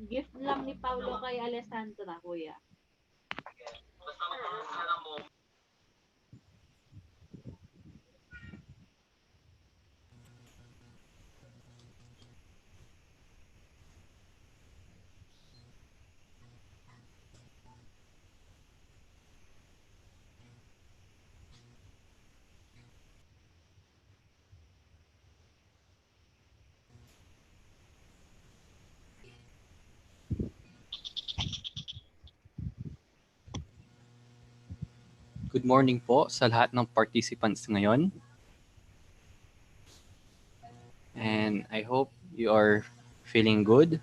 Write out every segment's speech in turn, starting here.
gift lang ni Paulo kay Alessandra, kuya. Good morning po sa lahat ng participants ngayon. And I hope you are feeling good.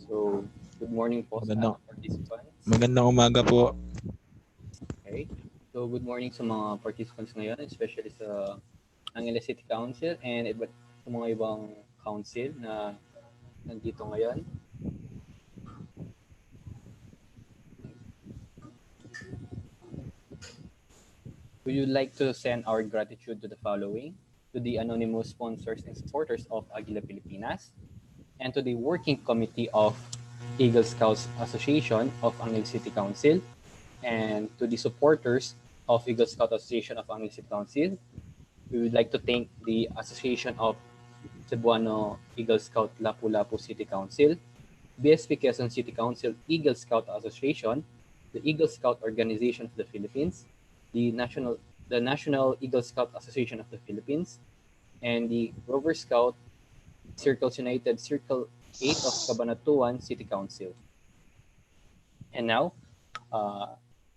So, good morning po sa Magandang, participants. magandang umaga po. Okay. So, good morning sa mga participants ngayon, especially sa Angeles City Council and sa mga ibang council na nandito ngayon. We would like to send our gratitude to the following: to the anonymous sponsors and supporters of Aguila Pilipinas, and to the working committee of Eagle Scouts Association of Angeles City Council, and to the supporters of Eagle Scout Association of Angeles City Council. We would like to thank the Association of Cebuano Eagle Scout Lapu-Lapu City Council, BSP Quezon City Council Eagle Scout Association, the Eagle Scout Organization of the Philippines, the National Eagle Scout Association of the Philippines, and the Rover Scout Circles United Circle 8 of Cabanatuan City Council. And now,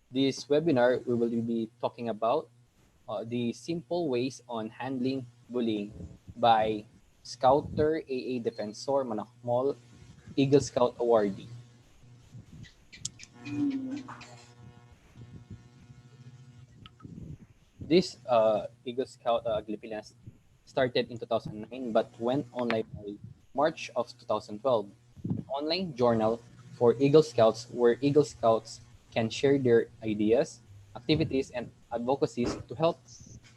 this webinar, we will be talking about the simple ways on handling bullying by Scouter AA Defensor Manakmol, Eagle Scout awardee. This Eagle Scout Pilipinas started in 2009 but went online by March of 2012. An online journal for Eagle Scouts where Eagle Scouts can share their ideas, activities, and advocacies to help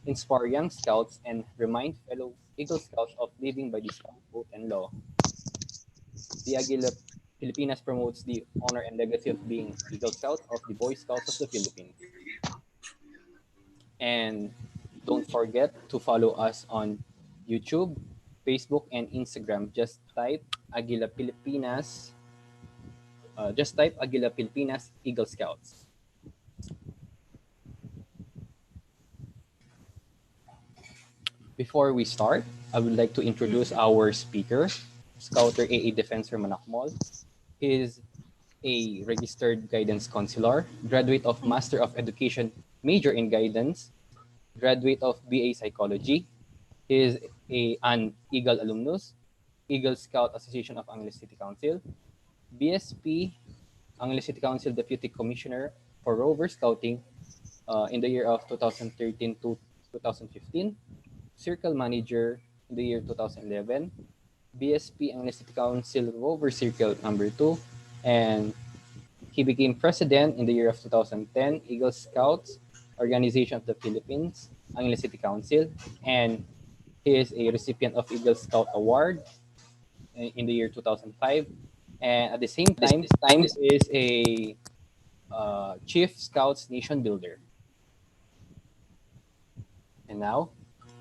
inspire young Scouts and remind fellow Eagle Scouts of living by the Scout code and law. The Aguila Pilipinas promotes the honor and legacy of being Eagle Scouts of the Boy Scouts of the Philippines. And don't forget to follow us on YouTube, Facebook, and Instagram. Just type Aguila Pilipinas. Just type Aguila Pilipinas Eagle Scouts. Before we start, I would like to introduce our speaker, Scouter AA Defensor Manakmol. He is a registered guidance counselor, graduate of Master of Education, major in guidance, graduate of BA Psychology. He is an Eagle alumnus, Eagle Scout Association of Angeles City Council, BSP Angeles City Council Deputy Commissioner for Rover Scouting in the year of 2013 to 2015, Circle Manager in the year 2011, BSP Angeles City Council Rover Circle number 2, and he became president in the year of 2010, Eagle Scouts Organization of the Philippines, Angeles City Council, and he is a recipient of Eagle Scout Award in the year 2005. And at the same time, he is a Chief Scouts Nation Builder. And now,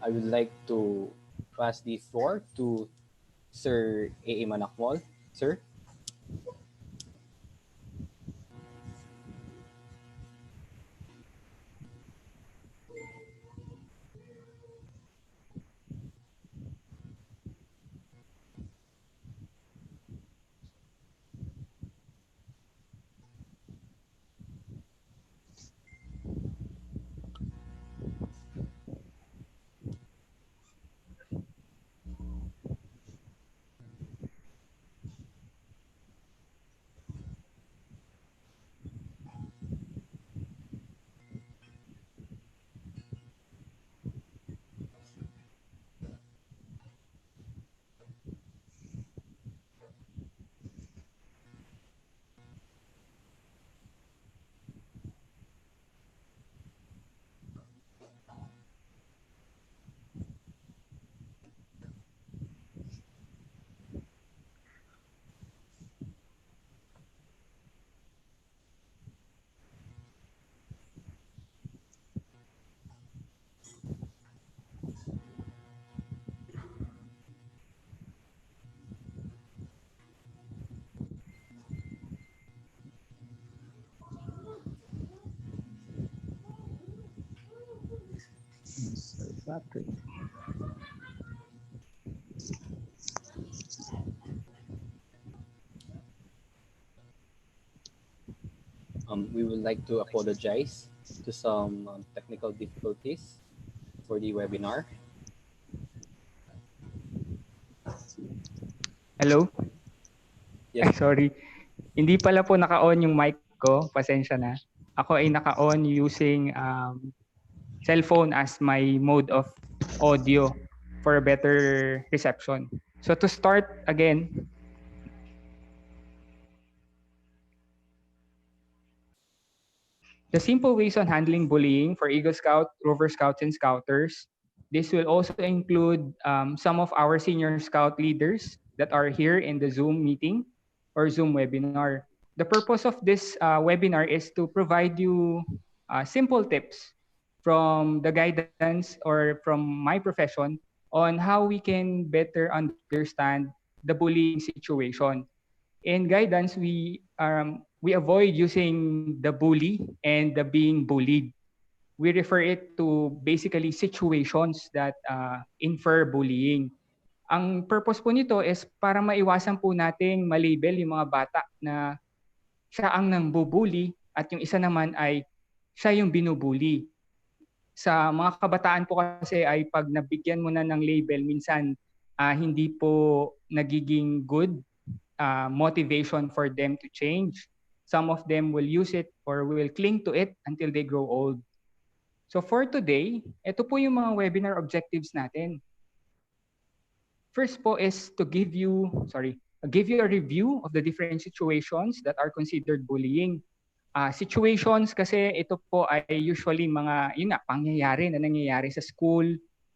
I would like to pass the floor to Sir A.A. Manakmol. Sir? We would like to apologize to some technical difficulties for the webinar. Hello? Yes. Sorry. Hindi pala po naka-on yung mic ko. Pasensya na. Ako ay naka-on using cellphone as my mode of audio for a better reception. So to start again, the simple ways on handling bullying for Eagle Scout, Rover Scouts, and Scouters. This will also include some of our senior Scout leaders that are here in the Zoom meeting or Zoom webinar. The purpose of this webinar is to provide you simple tips from the guidance or from my profession on how we can better understand the bullying situation. In guidance, we avoid using the bully and the being bullied. We refer it to basically situations that infer bullying. Ang purpose po nito is para maiwasan po nating malabel yung mga bata na siya ang nambubuli at yung isa naman ay siya yung binubuli. Sa mga kabataan po kasi ay pag nabigyan mo na ng label, minsan hindi po nagiging good motivation for them to change. Some of them will use it or will cling to it until they grow old. So for today, ito po yung mga webinar objectives natin. First po is to give you a review of the different situations that are considered bullying. Situations kasi ito po ay usually mga pangyayari na nangyayari sa school,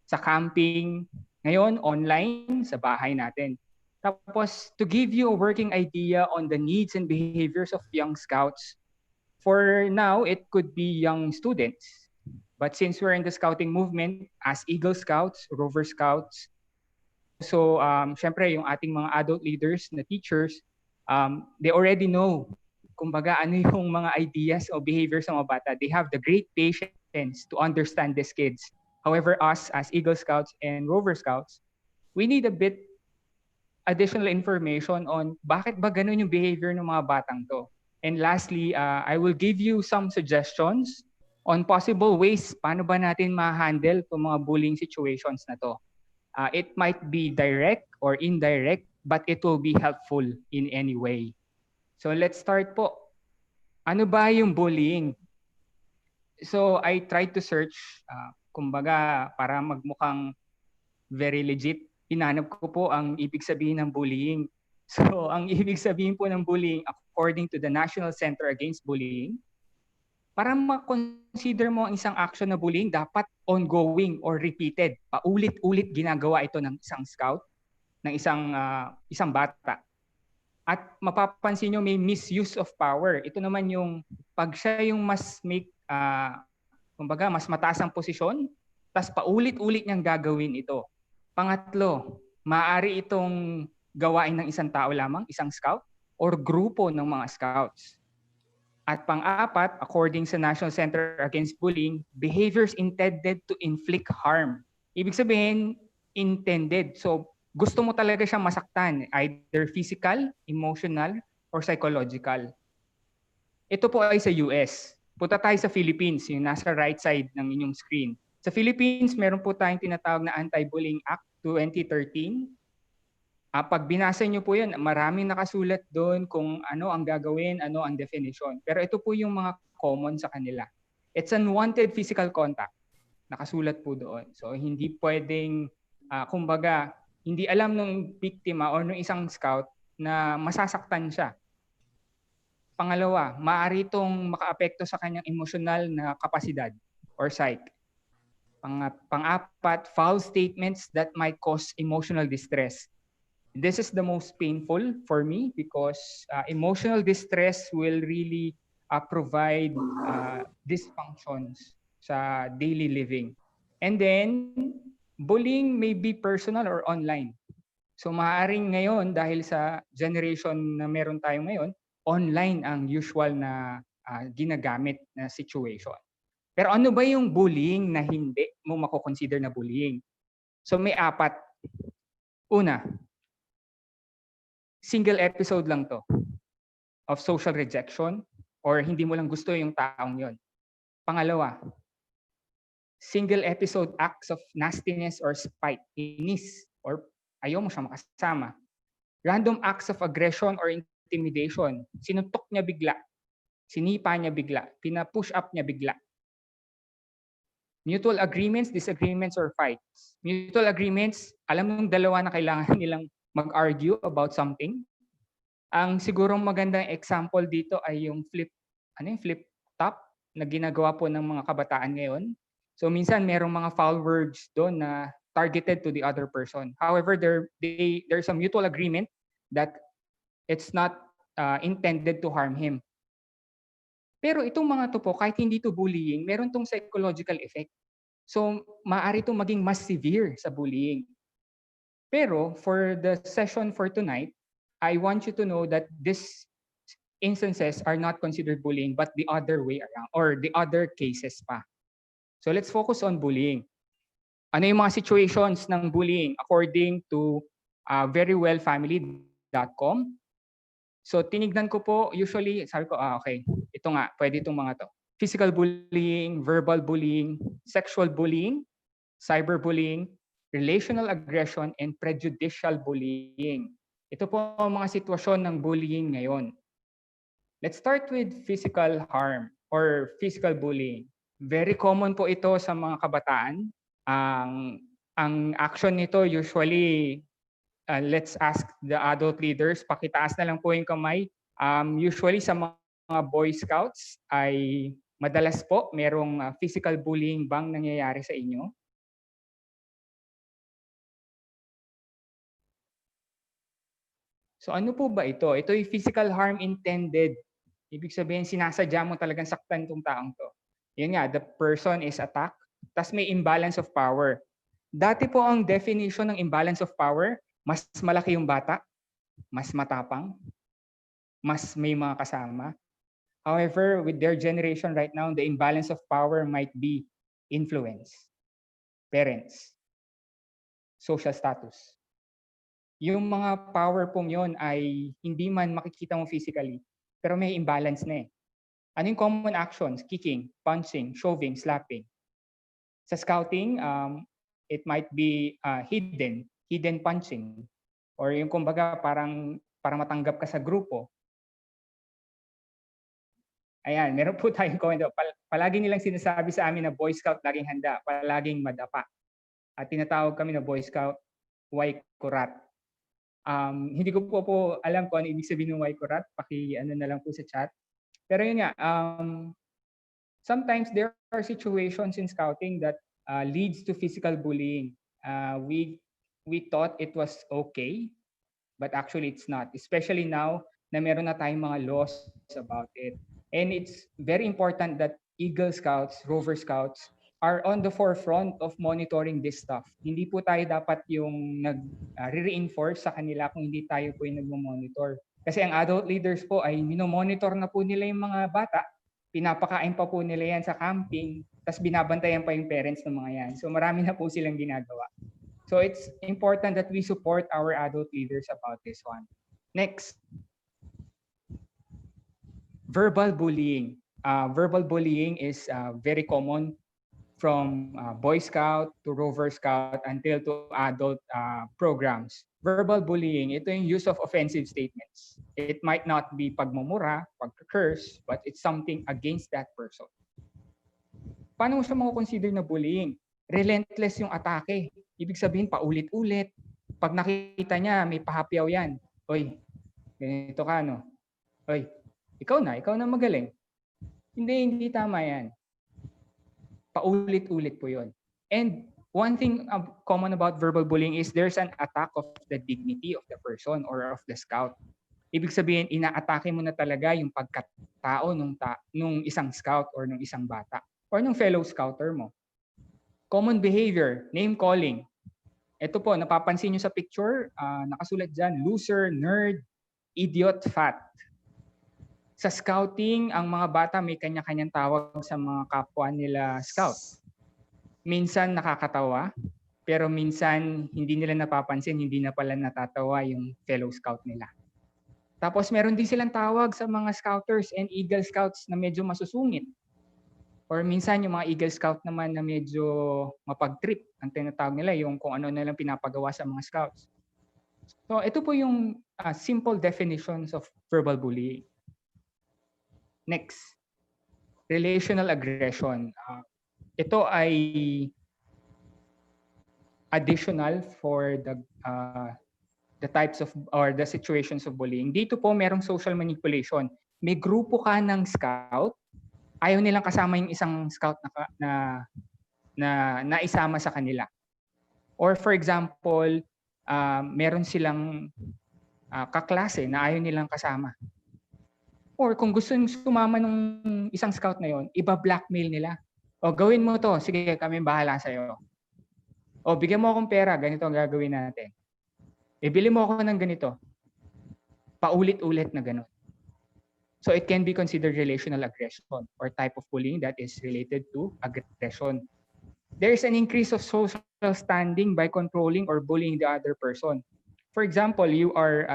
sa camping, ngayon online sa bahay natin. Tapos to give you a working idea on the needs and behaviors of young scouts. For now, it could be young students. But since we're in the scouting movement as Eagle Scouts, Rover Scouts, so syempre yung ating mga adult leaders na teachers, they already know kumbaga ano yung mga ideas o behaviors ng mga bata. They have the great patience to understand these kids. However, us as Eagle Scouts and Rover Scouts, we need a bit additional information on bakit ba ganun yung behavior ng mga batang to. And lastly, I will give you some suggestions on possible ways paano ba natin ma-handle itong mga bullying situations na to. It might be direct or indirect, but it will be helpful in any way. So let's start po. Ano ba yung bullying? So I tried to search, kumbaga para magmukhang very legit, hinanap ko po ang ibig sabihin ng bullying. So ang ibig sabihin po ng bullying according to the National Center Against Bullying, para ma-consider mo ang isang action na bullying, dapat ongoing or repeated. Paulit-ulit ginagawa ito ng isang scout. ng isang bata. At mapapansin nyo may misuse of power. Ito naman yung pag siya yung kumbaga mas mataas ang posisyon, tas paulit-ulit niyang gagawin ito. Pangatlo, maaari itong gawain ng isang tao lamang, isang scout, or grupo ng mga scouts. At pang-apat, according sa National Center Against Bullying, behaviors intended to inflict harm. Ibig sabihin, intended. So, gusto mo talaga siyang masaktan, either physical, emotional, or psychological. Ito po ay sa US. Punta tayo sa Philippines, yung nasa right side ng inyong screen. Sa Philippines, meron po tayong tinatawag na Anti-Bullying Act 2013. Pag binasa niyo po yun, maraming nakasulat doon kung ano ang gagawin, ano ang definition. Pero ito po yung mga common sa kanila. It's unwanted physical contact. Nakasulat po doon. So hindi pwedeng, kumbaga, hindi alam ng biktima o ng isang scout na masasaktan siya. Pangalawa, maaari itong makaapekto sa kanyang emosyonal na kapasidad or psyche. Pang-apat, foul statements that might cause emotional distress. This is the most painful for me because emotional distress will really provide dysfunctions sa daily living. And then, bullying may be personal or online. So maaaring ngayon, dahil sa generation na meron tayo ngayon, online ang usual na ginagamit na situation. Pero ano ba yung bullying na hindi mo mako-consider na bullying? So may 4. Una, single episode lang to of social rejection or hindi mo lang gusto yung taong yon. Pangalawa, single episode acts of nastiness or spite, inis, or ayaw mo siya makasama. Random acts of aggression or intimidation, sinuntok niya bigla, sinipa niya bigla, pina-push up niya bigla. Mutual agreements, disagreements, or fights. Mutual agreements, alam ng dalawa na kailangan nilang mag-argue about something. Ang sigurong magandang example dito ay yung flip top na ginagawa po ng mga kabataan ngayon. So minsan merong mga foul words doon na targeted to the other person. However, there's a mutual agreement that it's not intended to harm him. Pero itong mga to po, kahit hindi to bullying, meron tong psychological effect. So maaari itong maging mas severe sa bullying. Pero for the session for tonight, I want you to know that these instances are not considered bullying, but the other way around, or the other cases pa. So let's focus on bullying. Ano yung mga situations ng bullying according to verywellfamily.com? So tinignan ko po, usually, sabi ko, okay, ito nga, pwede itong mga to. Physical bullying, verbal bullying, sexual bullying, cyberbullying, relational aggression, and prejudicial bullying. Ito po ang mga sitwasyon ng bullying ngayon. Let's start with physical harm or physical bullying. Very common po ito sa mga kabataan. Ang action nito usually, let's ask the adult leaders, pakitaas na lang po yung kamay. Usually sa mga Boy Scouts ay madalas po merong physical bullying bang nangyayari sa inyo? So ano po ba ito? Ito yung physical harm intended. Ibig sabihin, sinasadya mo talagang saktan tong taong to. Yun nga, the person is attacked, tas may imbalance of power. Dati po ang definition ng imbalance of power, mas malaki yung bata, mas matapang, mas may mga kasama. However, with their generation right now, the imbalance of power might be influence, parents, social status. Yung mga power pong yon ay hindi man makikita mo physically, pero may imbalance na eh. Ano yung common actions? Kicking, punching, shoving, slapping. Sa scouting, it might be hidden punching. Or yung kumbaga parang para matanggap ka sa grupo. Ayan, meron po tayong comment. Palagi nilang sinasabi sa amin na Boy Scout laging handa, palaging madapa. At tinatawag kami na Boy Scout Waikurat. Hindi ko po alam kung ano ibig sabihin ng Waikurat. Paki-ano na lang po sa chat. Pero yun nga, sometimes there are situations in scouting that leads to physical bullying. We we thought it was okay, but actually it's not. Especially now na meron na tayong mga laws about it. And it's very important that Eagle Scouts, Rover Scouts, are on the forefront of monitoring this stuff. Hindi po tayo dapat yung nag-reinforce sa kanila kung hindi tayo po yung nagmo-monitor. Kasi ang adult leaders po ay minomonitor na po nila yung mga bata, pinapakain pa po nila yan sa camping, tapos binabantayan pa yung parents ng mga yan. So marami na po silang ginagawa. So it's important that we support our adult leaders about this one. Next. Verbal bullying. Verbal bullying is very common from Boy Scout to Rover Scout until to adult programs. Verbal bullying, ito yung use of offensive statements. It might not be pagmumura, pagka-curse, but it's something against that person. Paano mo siya consider na bullying? Relentless yung atake. Ibig sabihin, paulit-ulit. Pag nakita niya, may pahapyaw yan. Oy, ganito ka, no? Oy, ikaw na magaling. Hindi tama yan. Paulit-ulit po yun. And one thing common about verbal bullying is there's an attack of the dignity of the person or of the scout. Ibig sabihin, inaatake mo na talaga yung pagkatao nung isang scout or nung isang bata or nung fellow scouter mo. Common behavior, name calling. Ito po, napapansin nyo sa picture, nakasulat dyan, loser, nerd, idiot, fat. Sa scouting, ang mga bata may kanya-kanyang tawag sa mga kapwa nila scout. Minsan nakakatawa, pero minsan hindi nila napapansin, hindi na pala natatawa yung fellow scout nila. Tapos meron din silang tawag sa mga scouters and Eagle Scouts na medyo masusungit. Or minsan yung mga Eagle Scout naman na medyo mapag-trip, ang tinatawag nila yung kung ano nilang pinapagawa sa mga scouts. So ito po yung simple definitions of verbal bullying. Next, relational aggression. Ito ay additional for the types of or the situations of bullying. Dito po merong social manipulation. May grupo ka ng scout, ayaw nilang kasama yung isang scout na isama sa kanila. Or for example, meron silang kaklase na ayaw nilang kasama. Or kung gusto nyo sumama ng isang scout na yon, iba-blackmail nila. O gawin mo to, sige kami bahala sa'yo. O bigyan mo akong pera, ganito ang gagawin natin. Ibili mo ako ng ganito. Paulit-ulit na gano'n. So it can be considered relational aggression or type of bullying that is related to aggression. There is an increase of social standing by controlling or bullying the other person. For example, you are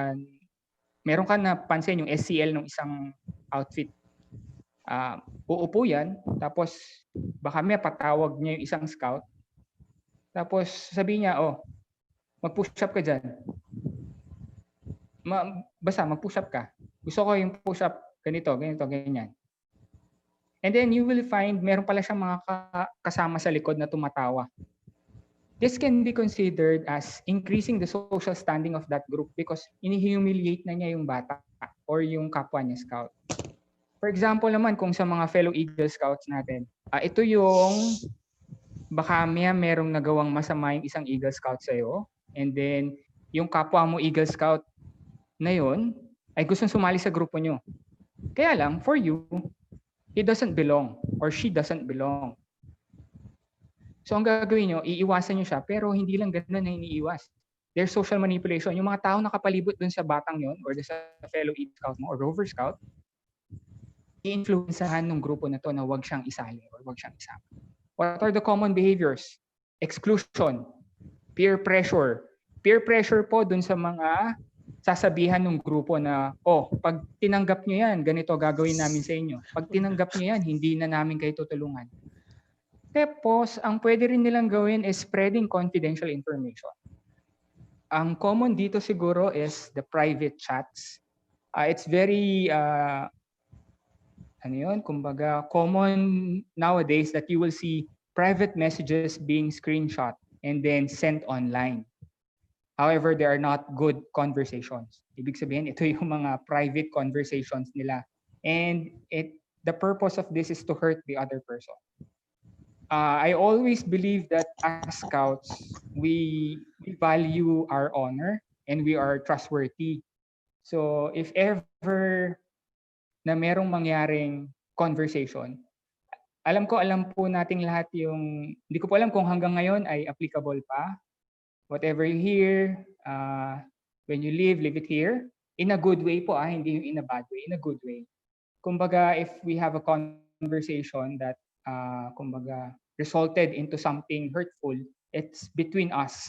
meron ka na pansin yung SCL ng isang outfit. Uupo yan, tapos baka may patawag niya yung isang scout. Tapos sabi niya, oh, mag-push up ka dyan. Basta mag-push up ka. Gusto ko yung push up ganito, ganyan. And then you will find meron pala siyang mga kasama sa likod na tumatawa. This can be considered as increasing the social standing of that group because ini-humiliate na niya yung bata or yung kapwa niya scout. For example naman, kung sa mga fellow Eagle Scouts natin, ito yung baka merong nagawang masama yung isang Eagle Scout sa'yo, and then yung kapwa mo Eagle Scout na yun ay gustong sumali sa grupo nyo. Kaya lang, for you, he doesn't belong or she doesn't belong. So ang gagawin nyo, iiwasan nyo siya, pero hindi lang ganun na iniiwas. There's social manipulation. Yung mga tao nakapalibot dun sa batang yon or sa fellow Eagle Scout mo or Rover Scout, i-influensahan ng grupo na to na wag siyang isali or wag siyang isama. What are the common behaviors? Exclusion, peer pressure. Peer pressure po dun sa mga sasabihan ng grupo na, oh, pag tinanggap nyo yan, ganito gagawin namin sa inyo. Pag tinanggap nyo yan, hindi na namin kayo tutulungan. Tapos, ang pwede rin nilang gawin is spreading confidential information. Ang common dito siguro is the private chats. It's very, kumbaga, common nowadays that you will see private messages being screenshot and then sent online. However, they are not good conversations. Ibig sabihin, ito yung mga private conversations nila. And the purpose of this is to hurt the other person. I always believe that as scouts, we value our honor and we are trustworthy. So if ever na merong mangyaring conversation, alam po nating lahat yung, hindi ko po alam kung hanggang ngayon ay applicable pa. Whatever you hear, when you leave it here. In a good way po, hindi yung in a bad way, in a good way. Kumbaga, if we have a conversation that, kumbaga, resulted into something hurtful, it's between us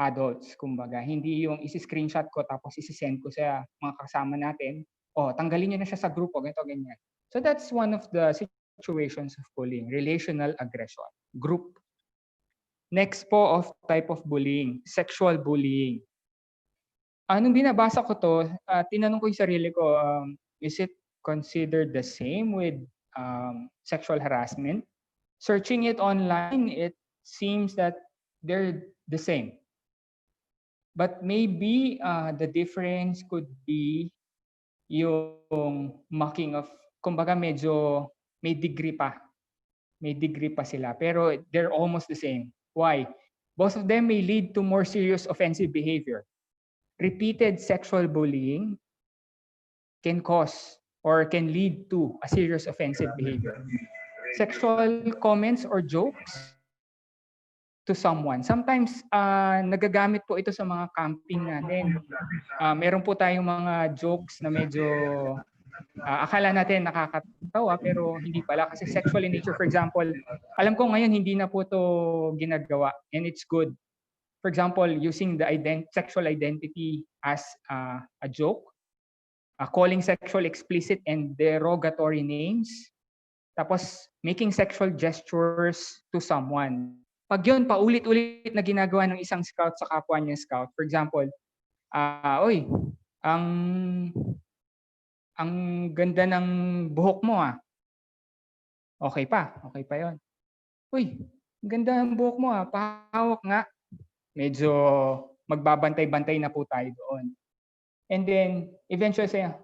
adults. Kumbaga, hindi yung isi-screenshot ko tapos isi-send ko sa mga kasama natin. Tanggalin niyo na siya sa grupo, ganito, ganyan. So that's one of the situations of bullying, relational aggression, group. Next po of type of bullying, sexual bullying. Nung binabasa ko to, tinanong ko yung sarili ko, is it considered the same with sexual harassment? Searching it online, it seems that they're the same. But maybe the difference could be yung mocking of, kumbaga medyo may degree pa. May degree pa sila. Pero they're almost the same. Why? Both of them may lead to more serious offensive behavior. Repeated sexual bullying can cause or can lead to a serious offensive behavior. Sexual comments or jokes to someone. Sometimes, nagagamit po ito sa mga camping natin. Meron po tayong mga jokes na medyo akala natin nakakatawa pero hindi pala kasi sexual in nature. For example, alam ko ngayon hindi na po to ginagawa and it's good. For example, using the sexual identity as a joke, calling sexual explicit and derogatory names, tapos making sexual gestures to someone. Pag yun, paulit-ulit na ginagawa ng isang scout sa kapwa niya scout. For example, oy, ang ganda ng buhok mo Okay pa yun. Uy, ang ganda ng buhok mo pahawak nga. Medyo magbabantay-bantay na po tayo doon. And then, eventually saya,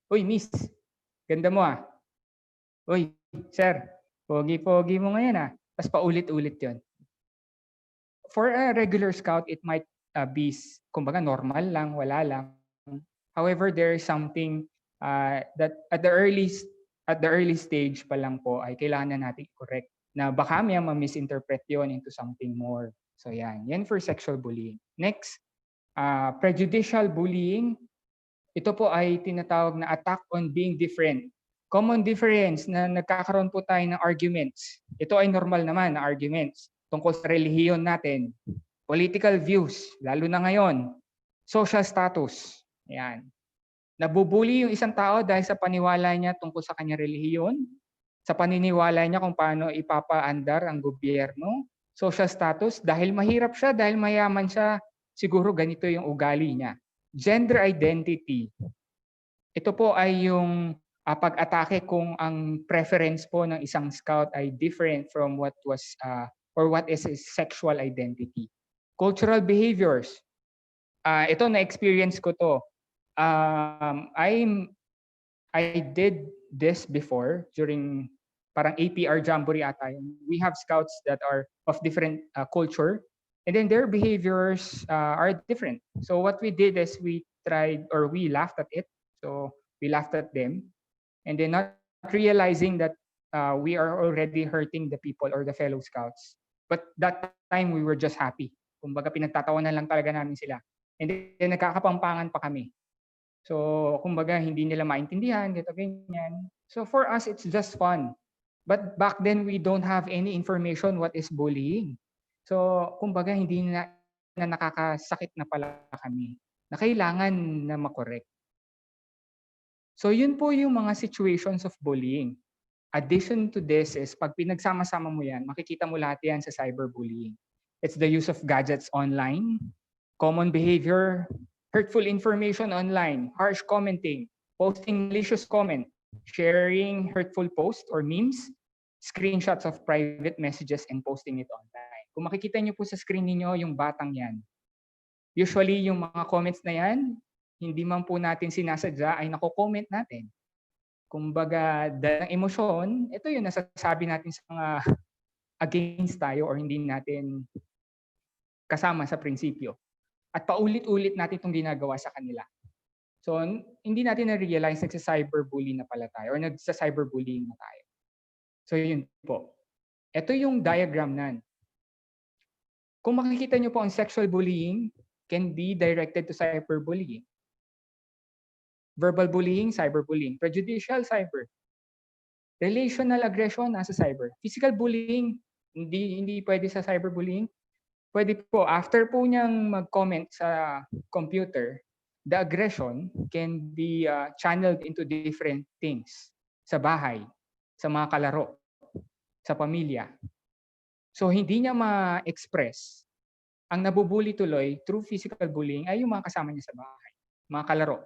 uy, miss, ganda mo Uy, sir, pogi-pogi mo ngayon Tapos paulit-ulit yun. For a regular scout, it might be, kumbaga, normal lang, wala lang. However, there is something that at the early stage pa lang po ay kailangan na natin correct na baka may ma-misinterpret yun into something more. So yan for sexual bullying. Next, prejudicial bullying. Ito po ay tinatawag na attack on being different. Common difference na nagkakaroon po tayo ng arguments. Ito ay normal naman na arguments tungkol sa relihiyon natin, political views, lalo na ngayon, social status. Yan. Nabubuli yung isang tao dahil sa paniwala niya tungkol sa kanyang relihiyon, sa paniniwala niya kung paano ipapaandar ang gobyerno, social status, dahil mahirap siya, dahil mayaman siya, siguro ganito yung ugali niya. Gender identity. Ito po ay yung pag-atake kung ang preference po ng isang scout ay different from what was or what is his sexual identity. Cultural behaviors. Ito na-experience ko to. I did this before during parang APR Jamboree ata. We have scouts that are of different culture and then their behaviors are different. So what we did is we laughed at it. So we laughed at them and then not realizing that we are already hurting the people or the fellow scouts. But that time we were just happy. Kumbaga pinagtatawanan lang talaga namin sila. And then nagkakapampangan pa kami. So, kumbaga, hindi nila maintindihan, dito, ganyan. So, for us, it's just fun. But back then, we don't have any information what is bullying. So, kumbaga, hindi na nakakasakit na pala kami. Na kailangan na makorek. So, yun po yung mga situations of bullying. Addition to this is, pag pinagsama-sama mo yan, makikita mo lahat yan sa cyberbullying. It's the use of gadgets online, common behavior, hurtful information online, harsh commenting, posting malicious comment, sharing hurtful posts or memes, screenshots of private messages and posting it online. Kung makikita niyo po sa screen niyo yung batang yan, usually yung mga comments na yan, hindi man po natin sinasadya ay nako-comment natin. Kumbaga, dahil ng emosyon, ito yung nasasabi natin sa mga against tayo or hindi natin kasama sa prinsipyo. At paulit-ulit natin itong ginagawa sa kanila. So, hindi natin na-realize nagsa-cyberbully na pala tayo or nagsa-cyberbullying na tayo. So, yun po. Ito yung diagram nan. Kung makikita nyo po, ang sexual bullying can be directed to cyberbullying. Verbal bullying, cyberbullying. Prejudicial, cyber. Relational aggression, nasa cyber. Physical bullying, hindi pwede sa cyberbullying. Pwede po, after po niyang mag-comment sa computer, the aggression can be channeled into different things. Sa bahay, sa mga kalaro, sa pamilya. So hindi niya ma-express. Ang nabubuli tuloy through physical bullying ay yung mga kasama niya sa bahay, mga kalaro.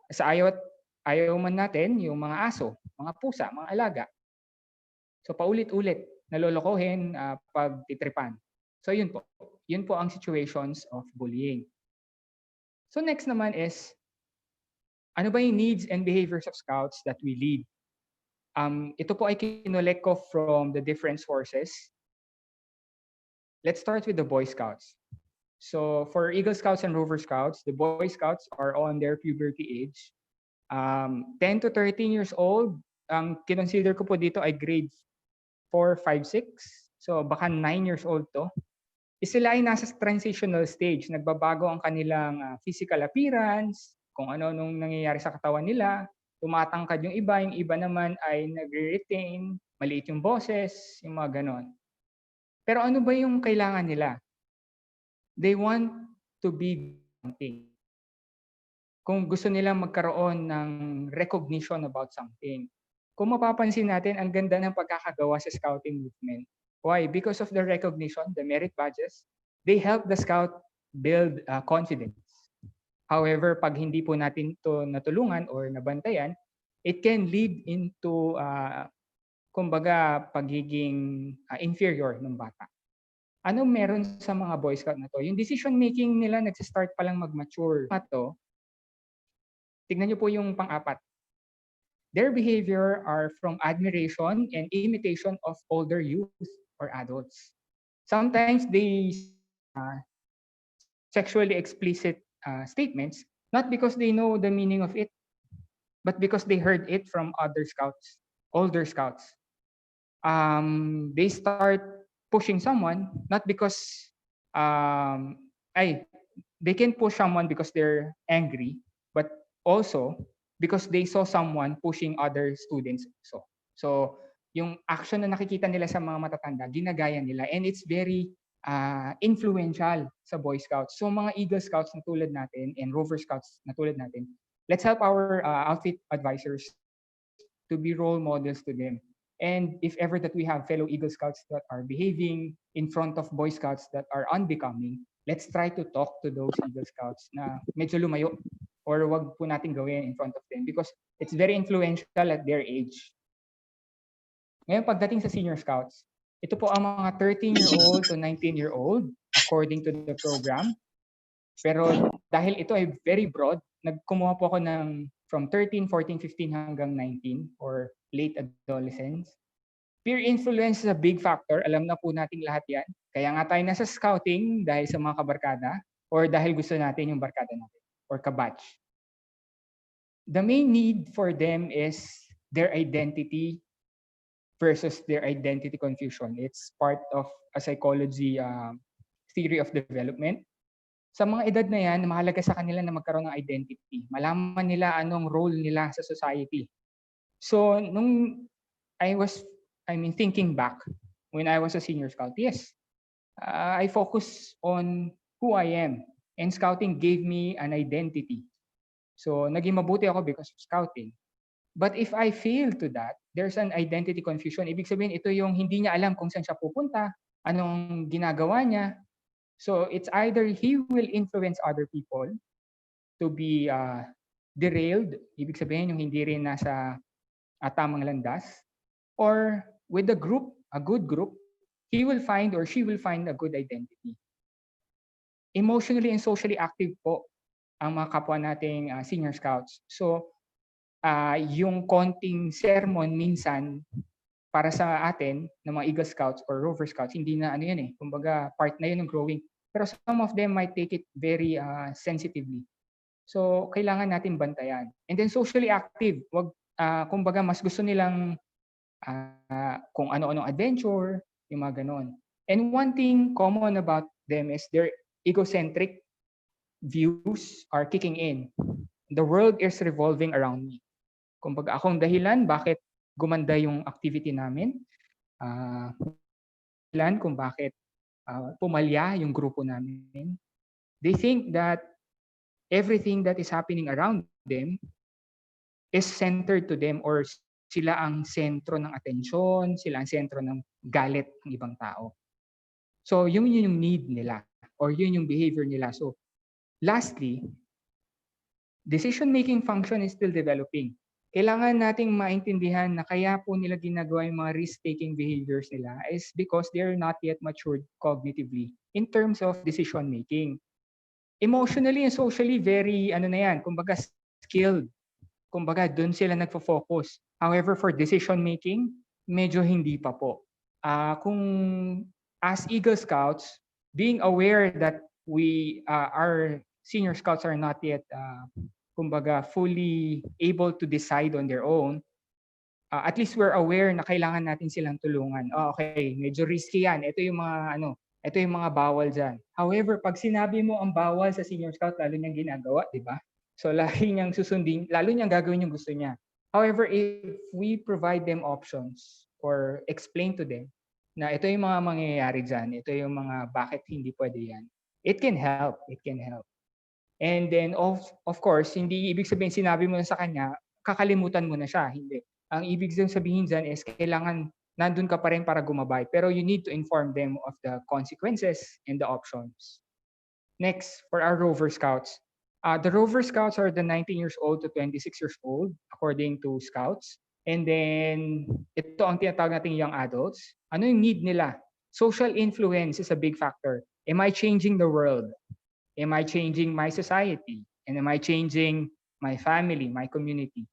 Sa ayaw man natin, yung mga aso, mga pusa, mga alaga. So paulit-ulit, nalolokohin, pagtitripan. So yun po. Yun po ang situations of bullying. So next naman is, ano ba yung needs and behaviors of scouts that we lead? Ito po ay kinolek ko from the different sources. Let's start with the Boy Scouts. So for Eagle Scouts and Rover Scouts, the Boy Scouts are on their puberty age. 10 to 13 years old, ang kinonsider ko po dito ay grade 4, 5, 6. So baka 9 years old to. Sila ay nasa transitional stage. Nagbabago ang kanilang physical appearance, kung ano nung nangyayari sa katawan nila. Tumatangkad yung iba naman ay nagre-retain, maliit yung boses, yung mga ganon. Pero ano ba yung kailangan nila? They want to be something. Kung gusto nila magkaroon ng recognition about something. Kung mapapansin natin, ang ganda ng pagkakagawa sa scouting movement. Why? Because of the recognition, the merit badges, they help the scout build confidence. However, pag hindi po natin ito natulungan or nabantayan, it can lead into, kumbaga, pagiging inferior ng bata. Ano meron sa mga Boy Scout na to? Yung decision making nila nagsistart pa lang mag-mature. Ito, tignan nyo po yung pang-apat. Their behavior are from admiration and imitation of older youth or adults. Sometimes they sexually explicit statements, not because they know the meaning of it, but because they heard it from other scouts, older scouts. They start pushing someone, not because they can push someone because they're angry, but also because they saw someone pushing other students. So yung action na nakikita nila sa mga matatanda, ginagaya nila, and it's very influential sa Boy Scouts. So mga Eagle Scouts na tulad natin and Rover Scouts na tulad natin, let's help our outfit advisors to be role models to them. And if ever that we have fellow Eagle Scouts that are behaving in front of Boy Scouts that are unbecoming, let's try to talk to those Eagle Scouts na medyo lumayo or wag po natin gawin in front of them because it's very influential at their age. Ngayon, pagdating sa Senior Scouts, ito po ang mga 13-year-old to 19-year-old according to the program. Pero dahil ito ay very broad, nagkumuha po ako ng from 13, 14, 15 hanggang 19 or late adolescence. Peer influence is a big factor. Alam na po nating lahat yan. Kaya nga tayo nasa scouting dahil sa mga kabarkada or dahil gusto natin yung barkada natin or kabatch. The main need for them is their identity versus their identity confusion. It's part of a psychology theory of development. Sa mga edad na yan, mahalaga sa kanila na magkaroon ng identity. Malaman nila anong role nila sa society. So, nung thinking back, when I was a Senior Scout, yes, I focused on who I am. And scouting gave me an identity. So, naging mabuti ako because of scouting. But if I fail to that, there's an identity confusion. Ibig sabihin, ito yung hindi niya alam kung saan siya pupunta, anong ginagawa niya. So it's either he will influence other people to be derailed, ibig sabihin yung hindi rin nasa tamang landas, or with a group, a good group, he will find or she will find a good identity. Emotionally and socially active po ang mga kapwa nating Senior Scouts. So yung konting sermon minsan para sa atin ng mga Eagle Scouts or Rover Scouts, hindi na ano yun eh. Kumbaga, part na yun ng growing. Pero some of them might take it very sensitively. So, kailangan natin bantayan. And then socially active. Wag, kumbaga, mas gusto nilang kung ano-anong adventure, yung mga ganon. And one thing common about them is their egocentric views are kicking in. The world is revolving around me. Kumbaga, akong dahilan bakit gumanda yung activity namin. Dahilan kung bakit pumalya yung grupo namin. They think that everything that is happening around them is centered to them, or sila ang sentro ng atensyon, sila ang sentro ng galit ng ibang tao. So yun yung need nila, or yun yung behavior nila. So lastly, decision-making function is still developing. Kailangan nating maintindihan na kaya po nila ginagawa yung mga risk-taking behaviors nila is because they're not yet matured cognitively in terms of decision-making. Emotionally and socially, very, kumbaga skilled. Kumbaga, dun sila nagfo-focus. However, for decision-making, medyo hindi pa po. Kung as Eagle Scouts, being aware that our senior scouts are not yet kumbaga fully able to decide on their own, at least we're aware na kailangan natin silang tulungan. Okay, medyo risky yan. Ito yung mga bawal dyan. However, pag sinabi mo ang bawal sa senior scout, lalo niyang ginagawa, di ba? So lagi niyang susundin, lalo niyang gagawin yung gusto niya. However, if we provide them options or explain to them na ito yung mga mangyayari dyan, ito yung mga bakit hindi pwede yan, it can help. It can help. And then, of course, hindi ibig sabihin sinabi mo na sa kanya, kakalimutan mo na siya. Hindi. Ang ibig sabihin dyan is kailangan nandun ka pa rin para gumabay. Pero you need to inform them of the consequences and the options. Next, for our Rover Scouts. The Rover Scouts are the 19 years old to 26 years old, according to Scouts. And then, ito ang tinatawag nating young adults. Ano yung need nila? Social influence is a big factor. Am I changing the world? Am I changing my society? And am I changing my family, my community?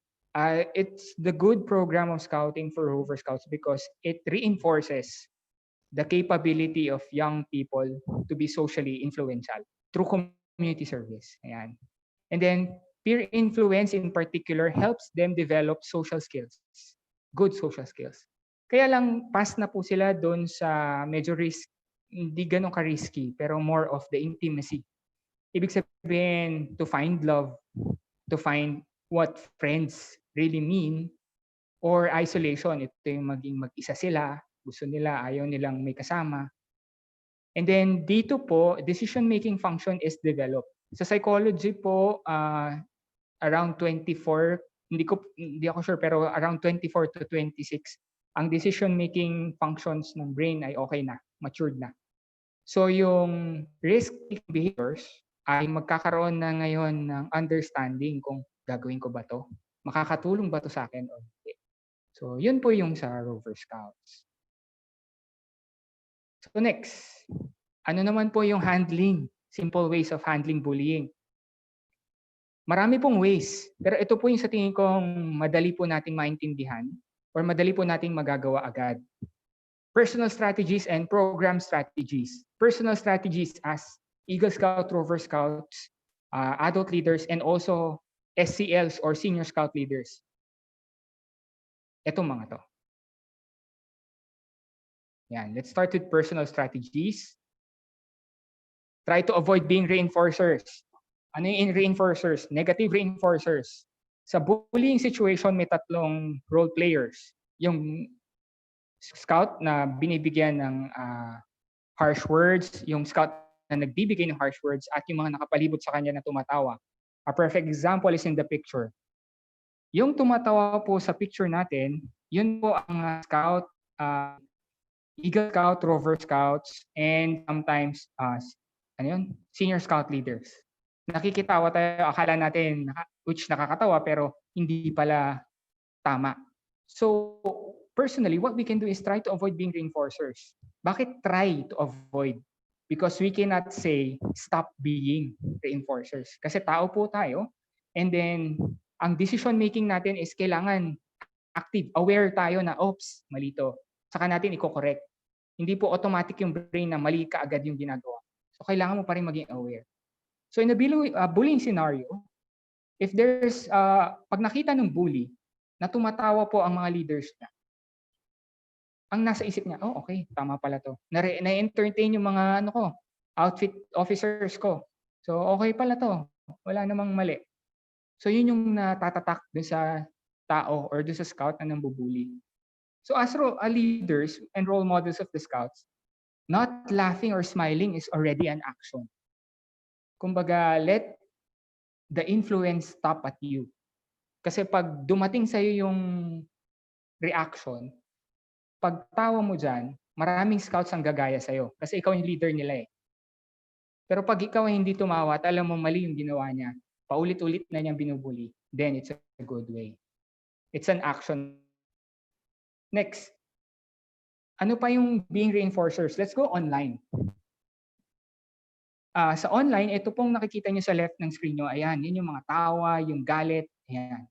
It's the good program of scouting for Rover Scouts because it reinforces the capability of young people to be socially influential through community service. Ayan. And then peer influence in particular helps them develop social skills, good social skills. Kaya lang pass na po sila doon sa medyo risk, hindi ganun ka-risky, pero more of the intimacy. Ibig sabihin, to find love, to find what friends really mean, or isolation, ito yung maging mag-isa sila, gusto nila, ayaw nilang may kasama. And then dito po, decision-making function is developed. Sa psychology po, around 24, hindi ako sure, pero around 24 to 26, ang decision-making functions ng brain ay okay na, matured na. So yung risk-taking behaviors ay magkakaroon na ngayon ng understanding kung gagawin ko ba to? Makakatulong ba to sa akin o hindi? So yun po yung sa Rover Scouts. So next, ano naman po yung handling? Simple ways of handling bullying. Marami pong ways, pero ito po yung sa tingin kong madali po nating maintindihan or madali po nating magagawa agad. Personal strategies and program strategies. Personal strategies as Eagle Scout, Rover Scouts, adult leaders, and also SCLs or Senior Scout leaders. Itong mga to. Yan, let's start with personal strategies. Try to avoid being reinforcers. Ano yung reinforcers? Negative reinforcers. Sa bullying situation, may tatlong role players. Yung scout na binibigyan ng harsh words, yung scout na nagbibigay ng harsh words, at yung mga nakapalibot sa kanya na tumatawa. A perfect example is in the picture. Yung tumatawa po sa picture natin, yun po ang scout, Eagle Scout, Rover Scouts, and sometimes Senior Scout leaders. Nakikitawa tayo, akala natin which nakakatawa pero hindi pala tama. So personally, what we can do is try to avoid being reinforcers. Bakit try to avoid? Because we cannot say stop being reinforcers. Kasi tao po tayo, and then ang decision making natin is kailangan active, aware tayo na, oops, mali to. Saka natin i-correct. Hindi po automatic yung brain na mali ka agad yung ginagawa. So kailangan mo pa rin maging aware. So in a bullying scenario, if there's, pag nakita ng bully, na tumatawa po ang mga leaders niya, ang nasa isip niya, oh okay, tama pala to. Na-entertain yung mga outfit officers ko. So okay pala to, wala namang mali. So yun yung natatatak dun sa tao or dun sa scout na nambubuli. So as leaders and role models of the scouts, not laughing or smiling is already an action. Kumbaga, let the influence stop at you. Kasi pag dumating sa'yo yung reaction, pag tawa mo dyan, maraming scouts ang gagaya sa'yo. Kasi ikaw yung leader nila eh. Pero pag ikaw ay hindi tumawa at alam mo mali yung ginawa niya, paulit-ulit na niyang binubuli, then it's a good way. It's an action. Next. Ano pa yung being reinforcers? Let's go online. Sa online, ito pong nakikita nyo sa left ng screen nyo, ayan, yun yung mga tawa, yung galit, ayan.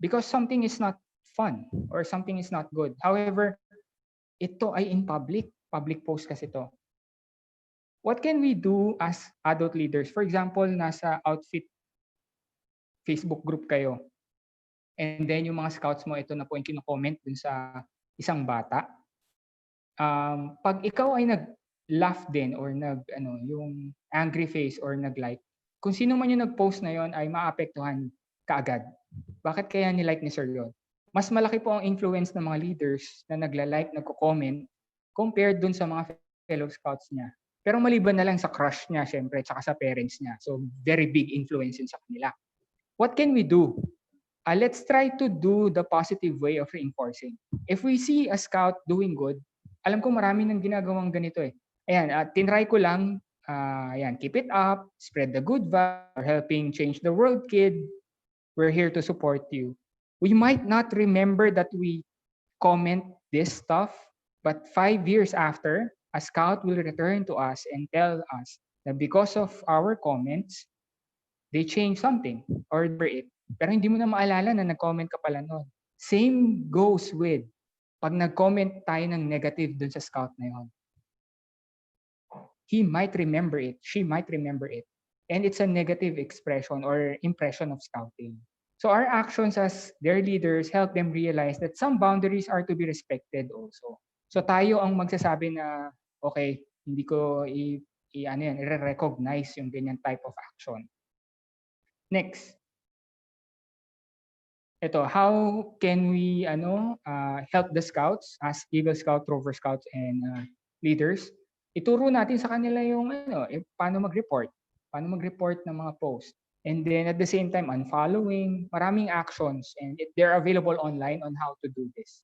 Because something is not fun or something is not good. However, ito ay in public post kasi ito. What can we do as adult leaders? For example, nasa outfit Facebook group kayo. And then yung mga scouts mo, ito na po yung kino-comment dun sa isang bata. Pag ikaw ay nag-laugh din or yung angry face or nag-like, kung sino man yung nag-post na yon ay maapektuhan kaagad. Bakit kaya ni-like ni Sir yun? Mas malaki po ang influence ng mga leaders na nagla-like, nagko-comment compared dun sa mga fellow scouts niya. Pero maliban na lang sa crush niya, syempre, tsaka sa parents niya. So, very big influence yun sa kanila. What can we do? Let's try to do the positive way of reinforcing. If we see a scout doing good, alam ko marami nang ginagawang ganito eh. Ayan, tinry ko lang, ayan, keep it up, spread the good vibe, or helping change the world, kid. We're here to support you. We might not remember that we comment this stuff, but 5 years after, a scout will return to us and tell us that because of our comments, they changed something or it. Pero hindi mo na maalala na nag-comment ka pala noon. Same goes with pag nag-comment tayo ng negative dun sa scout na yun. He might remember it. She might remember it. And it's a negative expression or impression of scouting. So our actions as their leaders help them realize that some boundaries are to be respected also. So tayo ang magsasabi na, okay, hindi ko i-recognize yung ganyan type of action. Next. Ito, how can we help the scouts as Eagle Scout, Rover Scouts, and leaders? Ituro natin sa kanila yung paano mag-report. Paano mag-report ng mga post. And then at the same time, unfollowing, maraming actions. And they're available online on how to do this.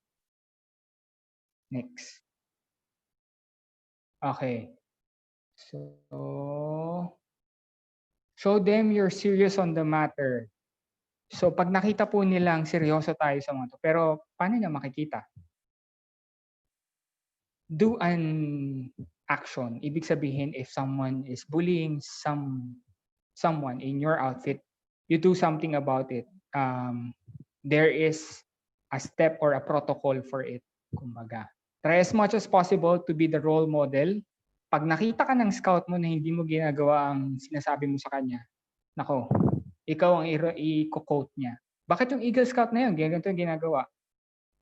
Next. Okay. So, show them you're serious on the matter. So pag nakita po nilang seryoso tayo sa mga to, pero paano niya makikita? Do an action. Ibig sabihin, if someone is bullying someone in your outfit, you do something about it. There is a step or a protocol for it. Kumbaga, try as much as possible to be the role model. Pag nakita ka ng scout mo na hindi mo ginagawa ang sinasabi mo sa kanya, nako, ikaw ang i-quote niya. Bakit yung Eagle Scout na yun? Ganito yung ginagawa.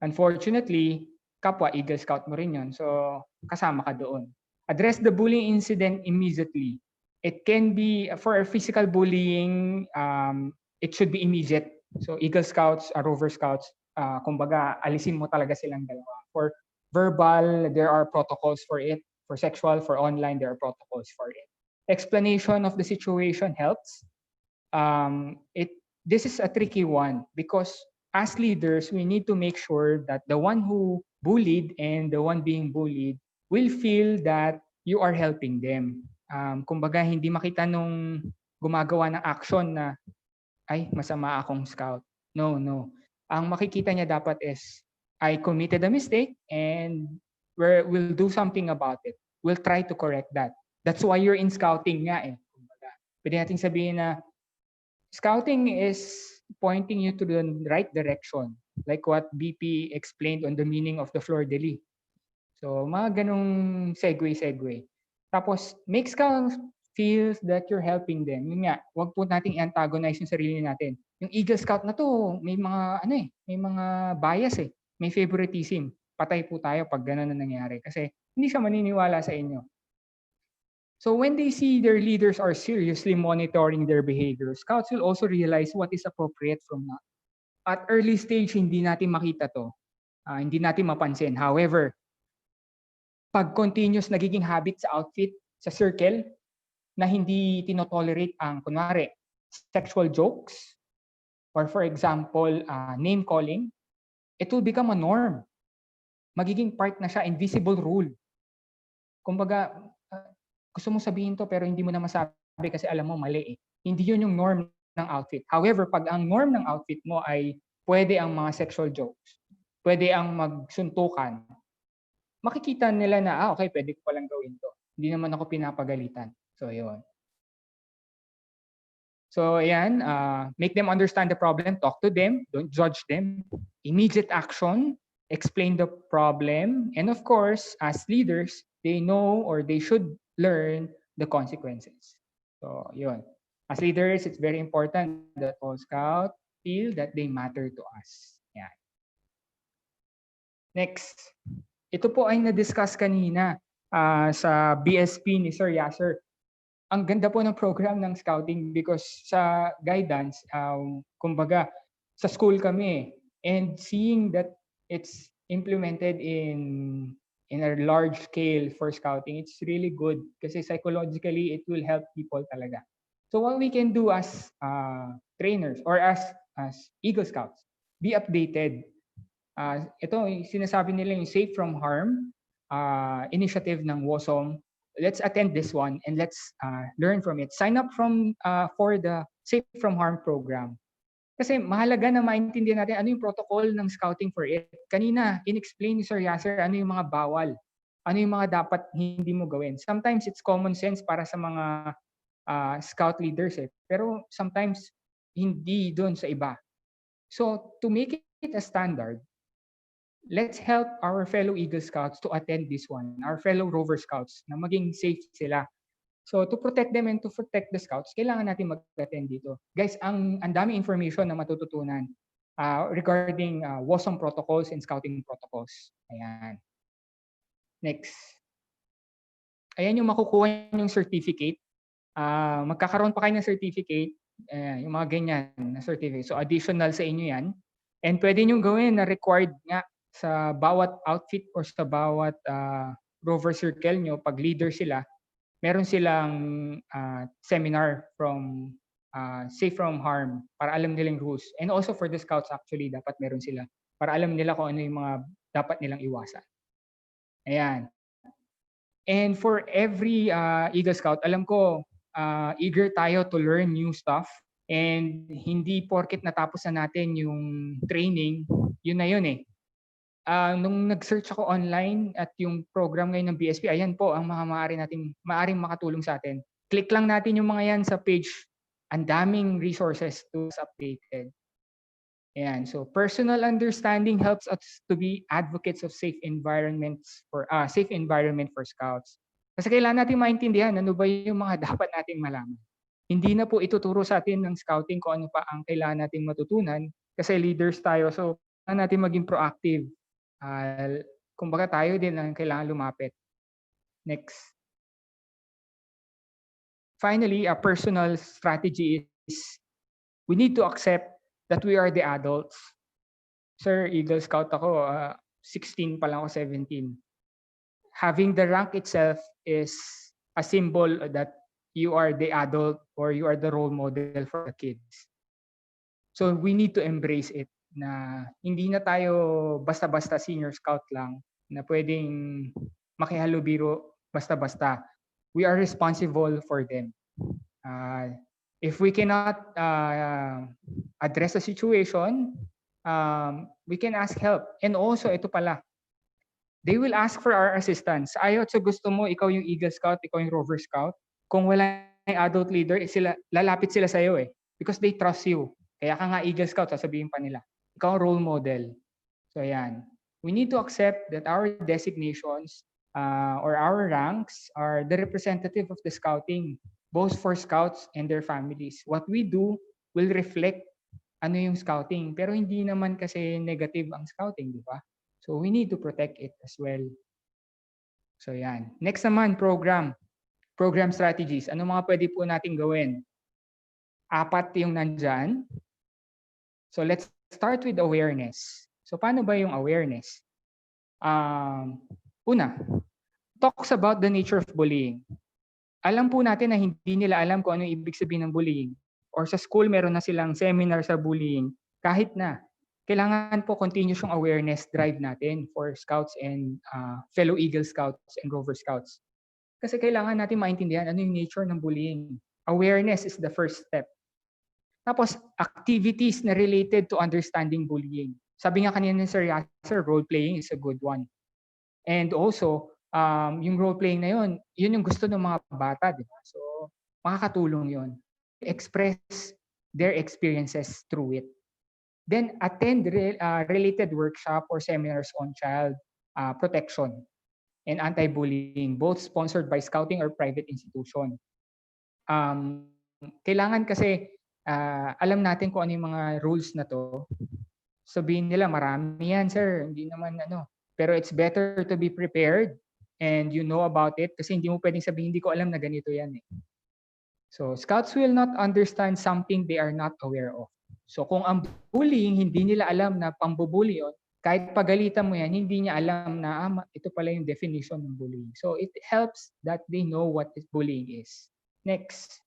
Unfortunately, kapwa Eagle Scout mo rin yun. So, kasama ka doon. Address the bullying incident immediately. It can be, for physical bullying, it should be immediate. So, Eagle Scouts, Rover Scouts, kumbaga, alisin mo talaga silang dalawa. For verbal, there are protocols for it. For sexual, for online, there are protocols for it. Explanation of the situation helps. This is a tricky one because as leaders, we need to make sure that the one who bullied and the one being bullied will feel that you are helping them. Kumbaga, hindi makita nung gumagawa ng action na, ay, masama akong scout. No. Ang makikita niya dapat is, I committed a mistake and we'll do something about it. We'll try to correct that. That's why you're in scouting nga eh. Kumbaga, pwede natin sabihin na, scouting is pointing you to the right direction. like what BP explained on the meaning of the fleur-de-lis. So, mga ganong segue. Tapos, make scouts feels that you're helping them. Yun nga, wag po nating antagonize yung sarili natin. Yung Eagle Scout na to, may mga may mga bias eh. May favoritism. Patay po tayo pag gano'n na nangyari kasi hindi siya maniniwala sa inyo. So when they see their leaders are seriously monitoring their behavior, scouts will also realize what is appropriate from not. At early stage, hindi natin makita to. Hindi natin mapansin. However, pag continuous nagiging habit sa outfit, sa circle, na hindi tinotolerate ang, kunwari, sexual jokes, or for example, name calling, it will become a norm. Magiging part na siya, invisible rule. Kumbaga, gusto mo sabihin to pero hindi mo na masabi kasi alam mo mali eh. Hindi yun yung norm ng outfit. However, pag ang norm ng outfit mo ay pwede ang mga sexual jokes, pwede ang magsuntukan, makikita nila na, okay, pwede ko palang gawin to. Hindi naman ako pinapagalitan. So, yun. So, ayan, make them understand the problem, talk to them, don't judge them. Immediate action, explain the problem, and of course, as leaders, they know or they should learn the consequences. So, yun. As leaders, it's very important that all scouts feel that they matter to us. Yan. Next. Ito po ay na-discuss kanina sa BSP ni Sir Yasser. Ang ganda po ng program ng scouting because sa guidance, kumbaga, sa school kami and seeing that it's implemented in a large scale for scouting, it's really good kasi psychologically, it will help people talaga. So what we can do as trainers or as Eagle Scouts, be updated. Ito, sinasabi nila yung Safe from Harm initiative ng WOSOM. Let's attend this one and let's learn from it. Sign up for the Safe from Harm program. Kasi mahalaga na maintindihan natin ano yung protocol ng scouting for it. Kanina, in-explain ni Sir Yasser ano yung mga bawal, ano yung mga dapat hindi mo gawin. Sometimes it's common sense para sa mga scout leaders eh. Pero sometimes hindi doon sa iba. So to make it a standard, let's help our fellow Eagle Scouts to attend this one, our fellow Rover Scouts, na maging safe sila. So to protect them and to protect the scouts, kailangan natin mag-attend dito. Guys, ang daming information na matututunan regarding WOSOM protocols and scouting protocols. Ayan. Next. Ayan yung makukuha yung certificate. Magkakaroon pa kayo ng certificate. Yung mga ganyan na certificate. So additional sa inyo yan. And pwede nyo gawin na required nga sa bawat outfit or sa bawat rover circle nyo, pag leader sila, meron silang seminar from Safe from Harm para alam nilang rules. And also for the scouts actually, dapat meron sila para alam nila kung ano yung mga dapat nilang iwasan. Ayan. And for every Eagle Scout, alam ko, eager tayo to learn new stuff. And hindi porket natapos na natin yung training, yun na yun eh. Nung nag-search ako online at yung program ngayon ng BSP, ayan po ang mga maaaring makatulong sa atin. Click lang natin yung mga yan sa page. Ang daming resources to be updated. Ayan, so personal understanding helps us to be advocates of safe environment for scouts. Kasi kailangan natin maintindihan ano ba yung mga dapat nating malaman. Hindi na po ituturo sa atin ng scouting kung ano pa ang kailangan nating matutunan kasi leaders tayo. So, kailangan natin maging proactive. Kumbaga tayo din ang kailangan lumapit. Next. Finally, a personal strategy is we need to accept that we are the adults. Sir, Eagle Scout ako, 16 pa lang ako, 17. Having the rank itself is a symbol that you are the adult or you are the role model for the kids. So we need to embrace it na hindi na tayo basta-basta senior scout lang na pwedeng makihalubiro basta-basta. We are responsible for them. If we cannot address the situation, we can ask help. And also, ito pala, they will ask for our assistance. Ayaw sa gusto mo, ikaw yung Eagle Scout, ikaw yung Rover Scout. Kung wala yung adult leader, lalapit sila sa'yo eh. Because they trust you. Kaya ka nga Eagle Scout, sasabihin pa nila. ikaw ang role model. So ayan, we need to accept that our designations or our ranks are the representative of the scouting, both for scouts and their families. What we do will reflect ano yung scouting, pero hindi naman kasi negative ang scouting, di ba? So we need to protect it as well. So yan. Next naman, program strategies. Ano mga pwede po natin gawin? 4 yung nandyan. So let's start with awareness. So paano ba yung awareness? Una, talks about the nature of bullying. Alam po natin na hindi nila alam kung ano yung ibig sabihin ng bullying. Or sa school, meron na silang seminar sa bullying. Kahit na, kailangan po continuous yung awareness drive natin for Scouts and fellow Eagle Scouts and Rover Scouts. Kasi kailangan natin maintindihan ano yung nature ng bullying. Awareness is the first step. Tapos, activities na related to understanding bullying. Sabi nga kanina ni Sir Yasser, role-playing is a good one. And also, yung role-playing na yun yung gusto ng mga bata, di ba? So, makakatulong yun. Express their experiences through it. Then, attend related workshop or seminars on child protection and anti-bullying, both sponsored by Scouting or private institution. Kailangan kasi alam natin kung ano yung mga rules na to. Sabihin nila, marami yan, sir. Hindi naman ano. Pero it's better to be prepared and you know about it kasi hindi mo pwedeng sabihin, hindi ko alam na ganito yan eh. So, Scouts will not understand something they are not aware of. So, kung ang bullying, hindi nila alam na pambubully yun, kahit pagalitan mo yan, hindi niya alam na ito pala yung definition ng bullying. So, it helps that they know what bullying is. Next.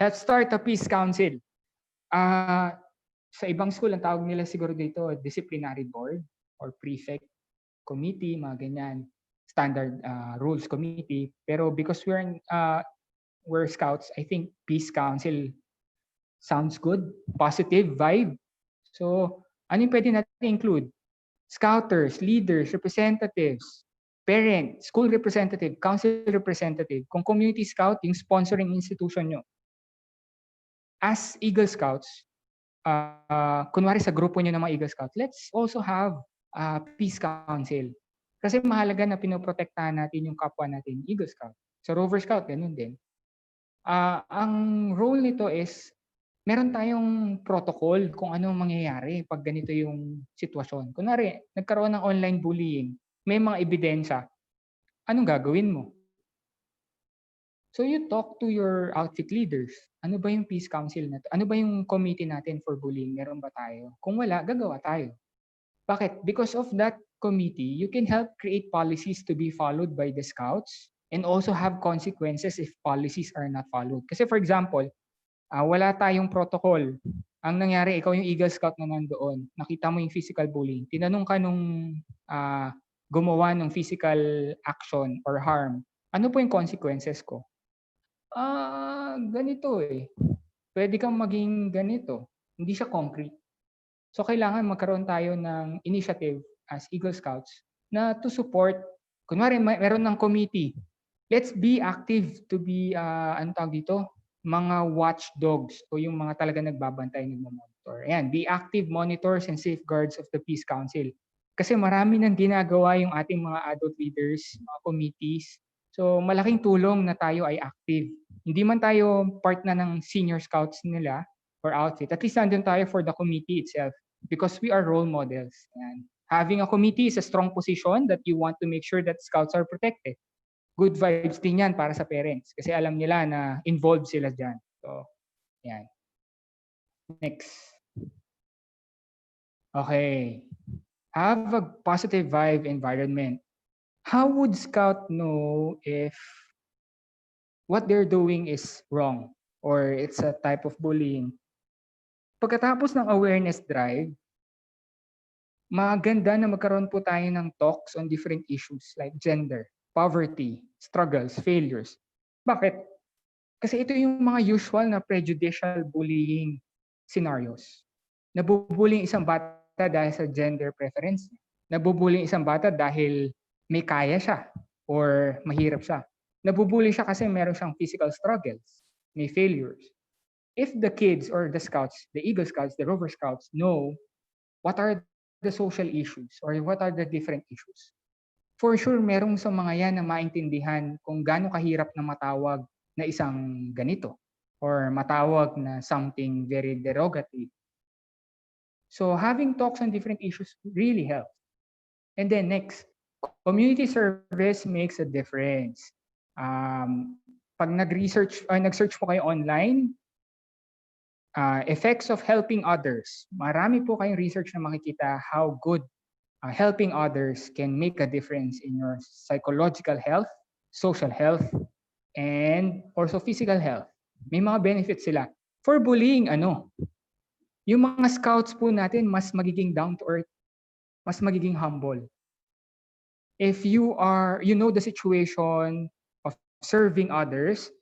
Let's start a peace council. Sa ibang school, ang tawag nila siguro dito, disciplinary board or prefect committee, mga ganyan. Standard rules committee. Pero because we're Scouts, I think peace council sounds good. Positive vibe. So, ano yung pwede natin include? Scouters, leaders, representatives, parent, school representative, council representative. Kung community scout, yung sponsoring institution nyo. As Eagle Scouts, kunwari sa grupo nyo ng mga Eagle Scouts, let's also have a peace council. Kasi mahalaga na pinoprotektahan natin yung kapwa natin, Eagle Scout. Sa Rover Scout, ganun din. Ang role nito is, meron tayong protocol kung ano mangyayari pag ganito yung sitwasyon. Kunwari, nagkaroon ng online bullying, may mga ebidensya, anong gagawin mo? So you talk to your outfit leaders. Ano ba yung peace council na to? Ano ba yung committee natin for bullying? Meron ba tayo? Kung wala, gagawa tayo. Bakit? Because of that committee, you can help create policies to be followed by the Scouts and also have consequences if policies are not followed. Kasi for example, wala tayong protocol. Ang nangyari, ikaw yung Eagle Scout na nandoon. Nakita mo yung physical bullying. Tinanong ka nung gumawa ng physical action or harm. Ano po yung consequences ko? Ganito eh. Pwede kang maging ganito. Hindi siya concrete. So kailangan magkaroon tayo ng initiative as Eagle Scouts na to support. Kunwari, meron ng committee. Let's be active to be, ano tawag dito? Mga watchdogs o yung mga talaga nagbabantay, nagmamonitor. Ayan, be active monitors and safeguards of the Peace Council. Kasi marami nang ginagawa yung ating mga adult leaders, mga committees. So malaking tulong na tayo ay active. Hindi man tayo part na ng senior scouts nila or outfit. At least nandun tayo for the committee itself because we are role models. Ayan. Having a committee is a strong position that you want to make sure that scouts are protected. Good vibes din yan para sa parents kasi alam nila na involved sila dyan. So, yan. Next. Okay. Have a positive vibe environment. How would Scout know if what they're doing is wrong or it's a type of bullying? Pagkatapos ng awareness drive, maganda na magkaroon po tayo ng talks on different issues like gender, poverty, struggles, failures. Bakit? Kasi ito yung mga usual na prejudicial bullying scenarios. Nabubullying isang bata dahil sa gender preference. Nabubullying isang bata dahil may kaya siya or mahirap siya. Nabubully siya kasi meron siyang physical struggles, may failures. if the kids or the scouts, the Eagle Scouts, the Rover Scouts know what are the social issues or what are the different issues, for sure merong sa mga yan na maintindihan kung gaano kahirap na matawag na isang ganito or matawag na something very derogatory. So having talks on different issues really helps. And then next, community service makes a difference. Pag nag-search po kayo online, effects of helping others, marami po kayong research na makikita how good helping others can make a difference in your psychological health, social health, and also physical health. May mga benefits sila. For bullying, yung mga scouts po natin mas magiging down to earth, mas magiging humble. If you know the situation of serving others,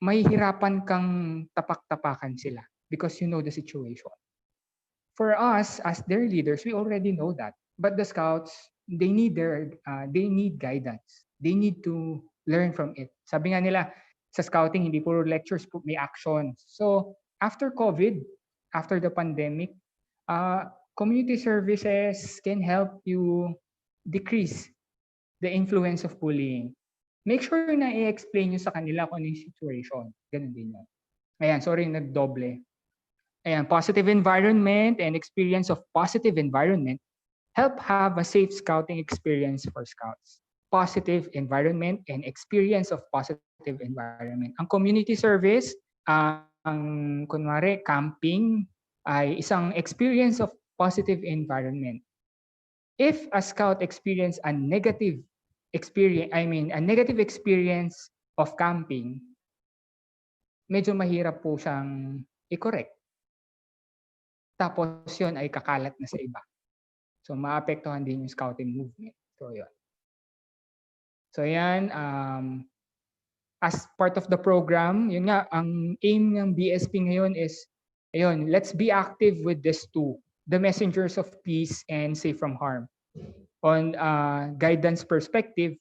may hirapan kang tapak-tapakan sila because you know the situation. For us as their leaders, we already know that. But the scouts, they need guidance. They need to learn from it. Sabi nga nila, sa scouting, hindi puro lectures, may actions. So after COVID, after the pandemic, community services can help you decrease the influence of bullying. Make sure na i-explain nyo sa kanila kung ano yung situation. Ganun din yun. Ayan, sorry, nagdoble. Ayan, positive environment and experience of positive environment help have a safe scouting experience for scouts. Positive environment and experience of positive environment. Ang community service, ang kunwari camping ay isang experience of positive environment. If a scout experience a negative experience of camping, medyo mahirap po siyang i-correct. Tapos yun ay kakalat na sa iba. So maapektuhan din yung scouting movement. So yun. So yan, as part of the program, yun nga, ang aim ng BSP ngayon is, ayun, let's be active with these two, the messengers of peace and safe from harm. On guidance perspective,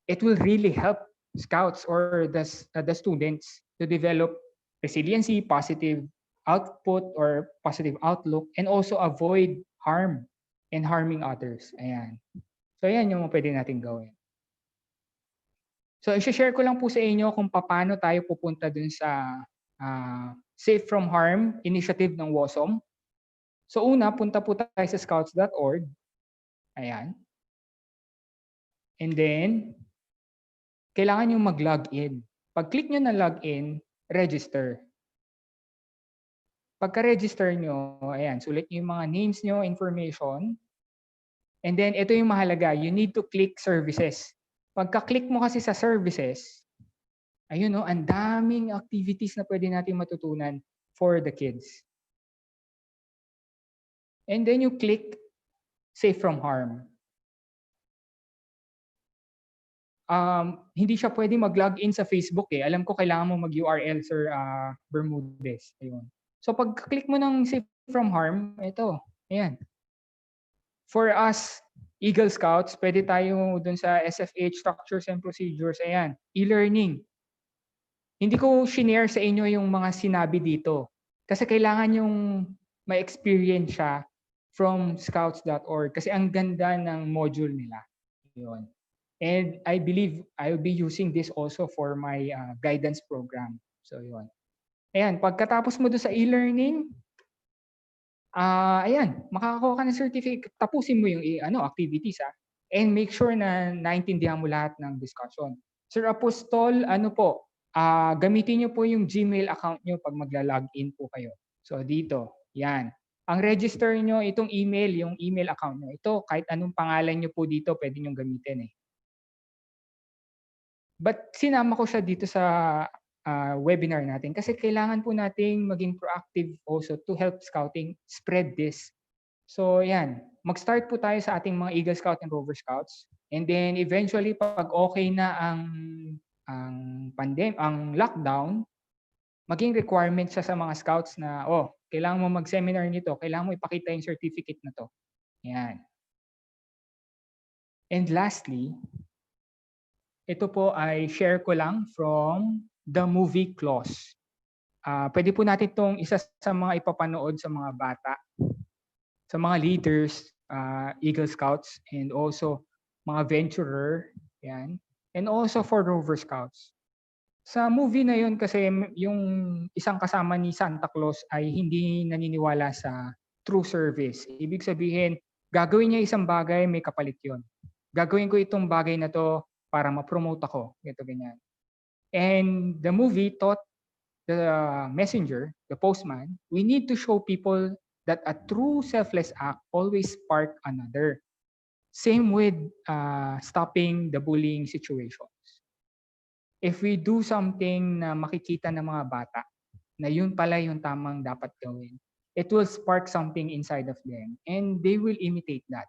it will really help scouts or the students to develop resiliency, positive output or positive outlook, and also avoid harm and harming others. Ayan. So ayan yung pwede natin gawin. So i-share ko lang po sa inyo kung paano tayo pupunta dun sa Safe from Harm initiative ng WOSOM. So una, punta po tayo sa scouts.org. Ayan. And then, kailangan nyo mag-login. Pag-click nyo na login, register. Pagka-register nyo, ayan, sulit nyo yung mga names nyo, information. And then, ito yung mahalaga. You need to click services. Pagka-click mo kasi sa services, ayun no, ang daming activities na pwede natin matutunan for the kids. And then you click Safe from Harm. Hindi siya pwede mag-login sa Facebook eh. Alam ko kailangan mo mag-URL, Sir Bermudez. Ayun. So pag-click mo ng Safe from Harm, ito, ayan. For us, Eagle Scouts, pwede tayo dun sa SFH, Structures and Procedures, ayan, e-learning. Hindi ko shinare sa inyo yung mga sinabi dito. Kasi kailangan yung ma-experience siya from scouts.org kasi ang ganda ng module nila. Yun. And I believe I'll be using this also for my guidance program. So yun. Ayan, pagkatapos mo doon sa e-learning, ayan, makakakuha ka ng certificate. Tapusin mo yung activities and make sure na naintindihan mo lahat ng discussion. Sir Apostol, gamitin niyo po yung Gmail account niyo pag magla-login po kayo. So dito, yan. Ang register niyo, itong email, yung email account niyo. Ito, kahit anong pangalan niyo po dito, pwede niyo gamitin eh. But sinama ko siya dito sa webinar natin kasi kailangan po nating maging proactive also to help scouting spread this. So yan, mag-start po tayo sa ating mga Eagle Scout and Rover Scouts. And then eventually pag okay na ang lockdown, maging requirement siya sa mga scouts na kailangan mo mag-seminar nito, kailangan mo ipakita yung certificate na to. Yan. And lastly, ito po ay share ko lang from the movie clause. Pwede po natin itong isa sa mga ipapanood sa mga bata, sa mga leaders, Eagle Scouts, and also mga venturer, yan, and also for Rover Scouts. Sa movie na yun kasi yung isang kasama ni Santa Claus ay hindi naniniwala sa true service. Ibig sabihin, gagawin niya isang bagay, may kapalit yun. Gagawin ko itong bagay na to para ma-promote ako. Ito ganyan. And the movie taught the messenger, the postman, we need to show people that a true selfless act always spark another. Same with stopping the bullying situations. If we do something na makikita ng mga bata, na yun pala yung tamang dapat gawin, it will spark something inside of them and they will imitate that.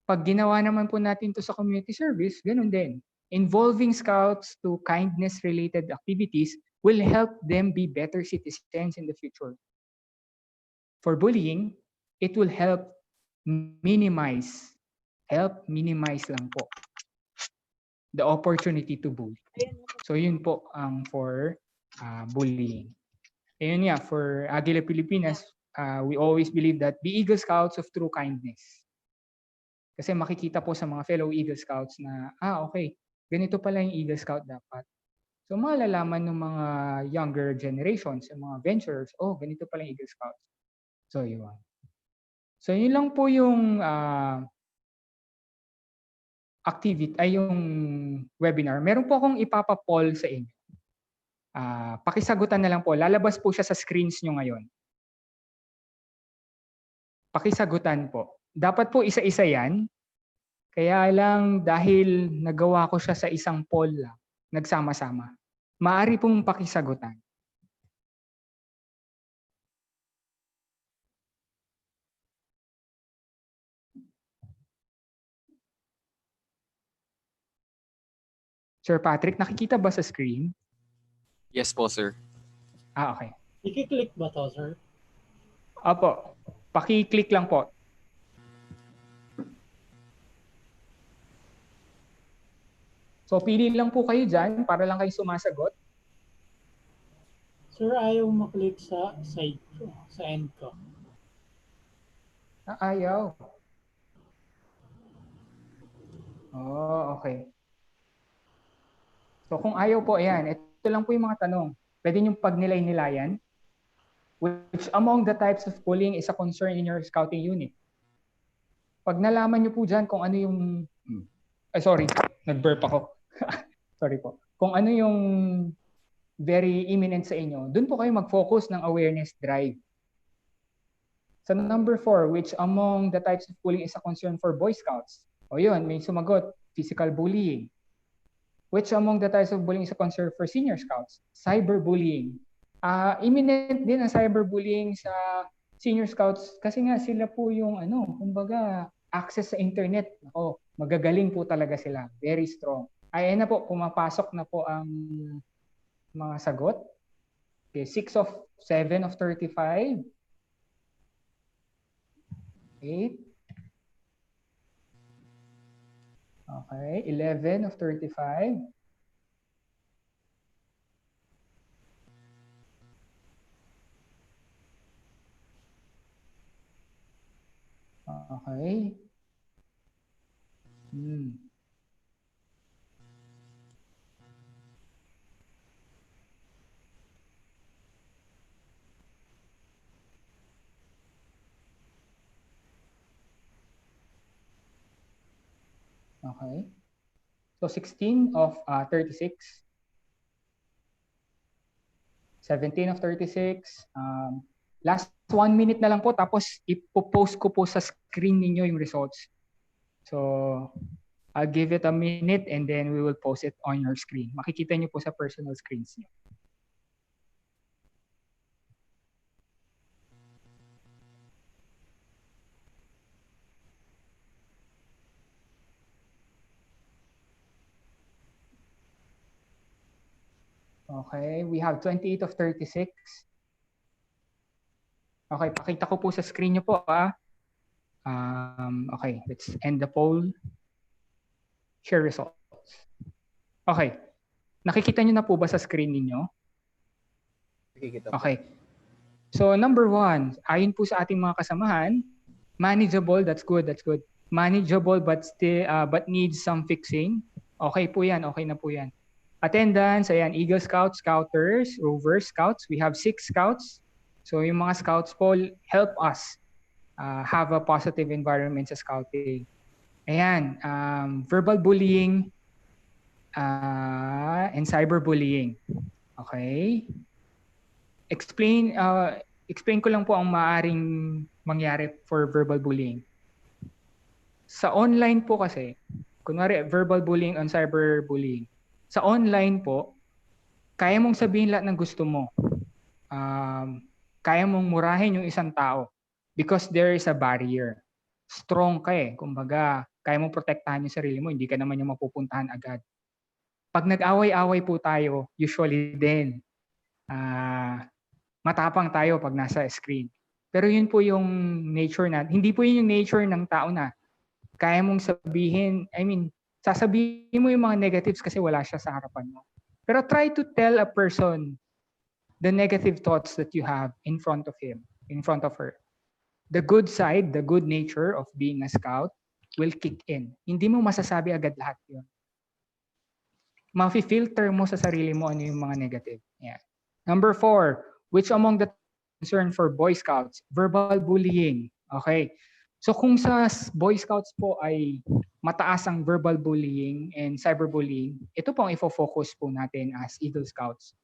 Pag ginawa naman po natin to sa community service, ganun din. Involving scouts to kindness-related activities will help them be better citizens in the future. For bullying, it will help minimize lang po the opportunity to bully. So yun po ang for bullying. Ayun nga, for Agila Pilipinas, we always believe that be Eagle Scouts of true kindness. Kasi makikita po sa mga fellow Eagle Scouts na, okay, ganito pala yung Eagle Scout dapat. So malalaman ng mga younger generations, yung mga venturers, ganito pala yung Eagle Scouts. So yun. So yun lang po yung activity ay yung webinar. Meron po akong ipapa-poll sa inyo. Pakisagutan na lang po. Lalabas po siya sa screens nyo ngayon. Pakisagutan po. Dapat po isa-isa yan. Kaya lang dahil nagawa ko siya sa isang poll lang, nagsama-sama. Maaari pong pakisagutan. Sir Patrick, nakikita ba sa screen? Yes po, sir. Okay. I-click ba to, sir? Opo. Paki-click lang po. So pili lang po kayo dyan para lang kayo sumasagot. Sir, ayaw maklik sa side ko, sa end ko. Ayaw. Okay. So kung ayaw po, ayan, ito lang po yung mga tanong. Pwede niyong pagnilay-nilayan. Which among the types of bullying is a concern in your scouting unit? Pag nalaman niyo po dyan kung ano yung... sorry, nag-burp ako. Sorry po. Kung ano yung very imminent sa inyo, dun po kayo mag-focus ng awareness drive. Sa number 4, which among the types of bullying is a concern for Boy Scouts? O yun, may sumagot, physical bullying. Which among the types of bullying is a concern for Senior Scouts? Cyberbullying. Imminent din ang cyberbullying sa Senior Scouts kasi nga sila po yung kumbaga access sa internet. Magagaling po talaga sila. Very strong. Ayan na po, pumapasok na po ang mga sagot. Okay, 6 of 7 of 35. 8. Okay, 11 of 35. Okay. Okay. So 16 of 36. 17 of 36. Last 1 minute na lang po tapos ipo-post ko po sa screen ninyo yung results. So I'll give it a minute and then we will post it on your screen. Makikita niyo po sa personal screens niyo. Okay, we have 28 of 36. Okay, pakita ko po sa screen niyo po. Okay, let's end the poll. Share results. Okay, Nakikita nyo na po ba sa screen ninyo? Nakikita po. Okay. So number 1, ayon po sa ating mga kasamahan, manageable, that's good. Manageable but still but needs some fixing. Okay po 'yan, okay na po 'yan. Attendance, ayan, Eagle Scouts, Scouters, Rover Scouts. We have 6 scouts. So yung mga scouts po help us have a positive environment sa scouting. Ayan, verbal bullying and cyberbullying. Okay? Explain ko lang po ang maaring mangyari for verbal bullying. Sa online po kasi, kunwari verbal bullying and cyberbullying. Sa online po, kaya mong sabihin lahat ng gusto mo. Kaya mong murahin yung isang tao because there is a barrier. Strong ka eh. Kumbaga, kaya mong protektahan yung sarili mo, hindi ka naman yung mapupuntahan agad. Pag nag-away-away po tayo, usually din, matapang tayo pag nasa screen. Pero yun po yung nature na, hindi po yun yung nature ng tao na kaya mong sabihin, sasabihin mo yung mga negatives kasi wala siya sa harapan mo. Pero try to tell a person the negative thoughts that you have in front of him, in front of her. The good side, the good nature of being a scout will kick in. Hindi mo masasabi agad lahat yun. Mafi-filter mo sa sarili mo ano yung mga negative. Yeah. Number 4, which among the concern for Boy Scouts? Verbal bullying. Okay. So kung sa Boy Scouts po ay mataas ang verbal bullying and cyberbullying, ito po ang ifo-focus po natin as Eagle Scouts.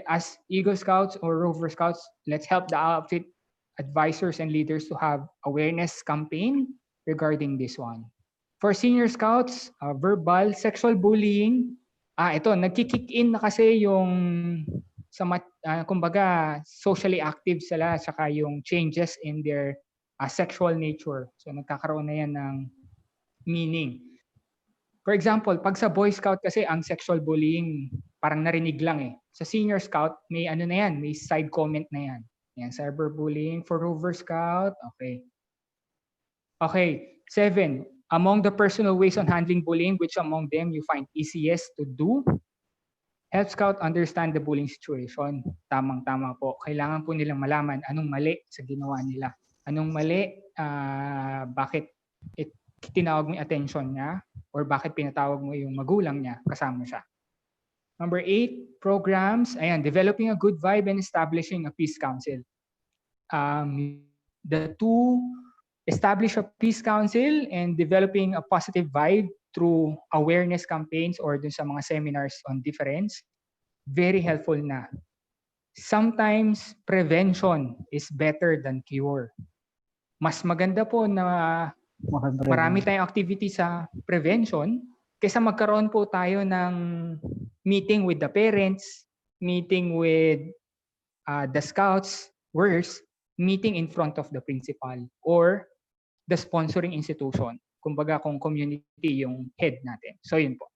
As Eagle Scouts or Rover Scouts, let's help the outfit advisors and leaders to have awareness campaign regarding this one. For Senior Scouts, verbal sexual bullying, ito, nagki-kick in na kasi yung kumbaga socially active sila saka yung changes in their sexual nature. So nagkakaroon na yan ng meaning. For example, pag sa Boy Scout kasi ang sexual bullying parang narinig lang eh. Sa Senior Scout, may ano na yan, may side comment na yan. Yan, cyberbullying for Rover Scout. Okay. Okay, 7. Among the personal ways on handling bullying, which among them you find easiest to do? Help Scout understand the bullying situation. Tamang-tama po. Kailangan po nilang malaman anong mali sa ginawa nila. Anong mali, bakit tinawag mo yung attention niya, or bakit pinatawag mo yung magulang niya, kasama siya. Number 8, programs. Ayan, developing a good vibe and establishing a peace council. The two, establish a peace council and developing a positive vibe through awareness campaigns or dun sa mga seminars on difference, very helpful na. Sometimes prevention is better than cure. Mas maganda po na marami tayong activity sa prevention kaysa magkaroon po tayo ng meeting with the parents, meeting with the scouts, worse, meeting in front of the principal or the sponsoring institution. Kumbaga kung community yung head natin. So yun po.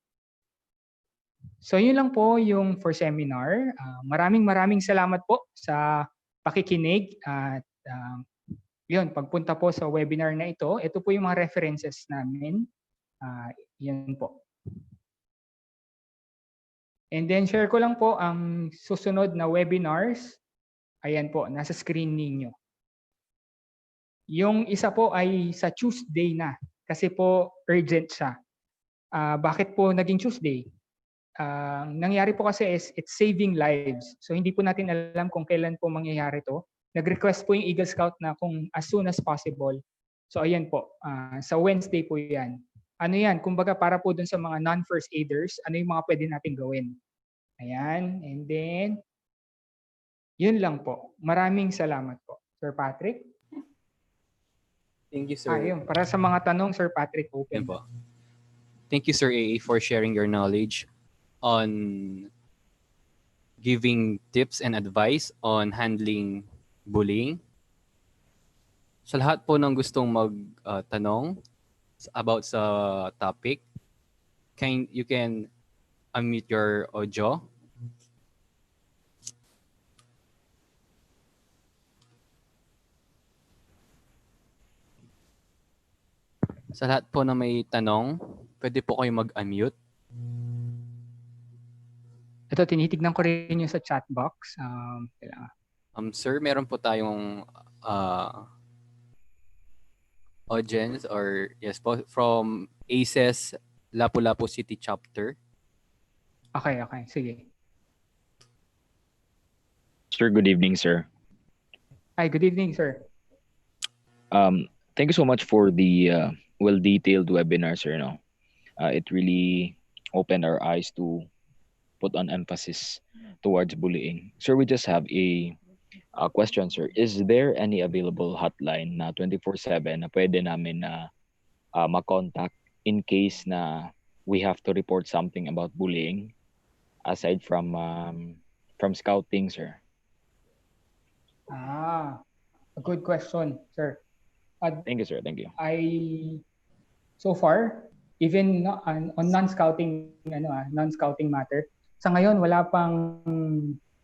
So yun lang po yung for seminar. Maraming salamat po sa pakikinig at yun, pagpunta po sa webinar na ito po yung mga references namin. Yan po. And then share ko lang po ang susunod na webinars. Ayan po, nasa screen ninyo. Yung isa po ay sa Tuesday na kasi po urgent siya. Bakit po naging Tuesday? Nangyari po kasi is it's saving lives. So hindi po natin alam kung kailan po mangyayari to. Nag-request po yung Eagle Scout na kung as soon as possible. So ayan po, sa Wednesday po yan. Ano yan, kumbaga para po dun sa mga non-first aiders, ano yung mga pwede natin gawin. Ayan, and then, yun lang po. Maraming salamat po. Sir Patrick? Thank you, sir. Ayun, para sa mga tanong, Sir Patrick, open. Yan po. Thank you, Sir AA, for sharing your knowledge on giving tips and advice on handling bullying. Sa lahat po ng gustong magtanong about sa topic, you can unmute your audio. Sa lahat po na may tanong, pwede po kayo mag-unmute. Ito, tinitignan ko rin yung sa chat box. Kailangan. Sir, meron po tayong audience or yes po from ACES Lapu-Lapu City Chapter. Okay. Sige. Sir, good evening, sir. Hi, good evening, sir. Thank you so much for the well-detailed webinar, sir. No, it really opened our eyes to put an emphasis towards bullying. Sir, we just have a question, sir. Is there any available hotline na 24/7 na pwede namin na ma-contact in case na we have to report something about bullying aside from scouting, sir? A good question, sir. Thank you, sir. Thank you. So far, even on non-scouting matter, sa ngayon wala pang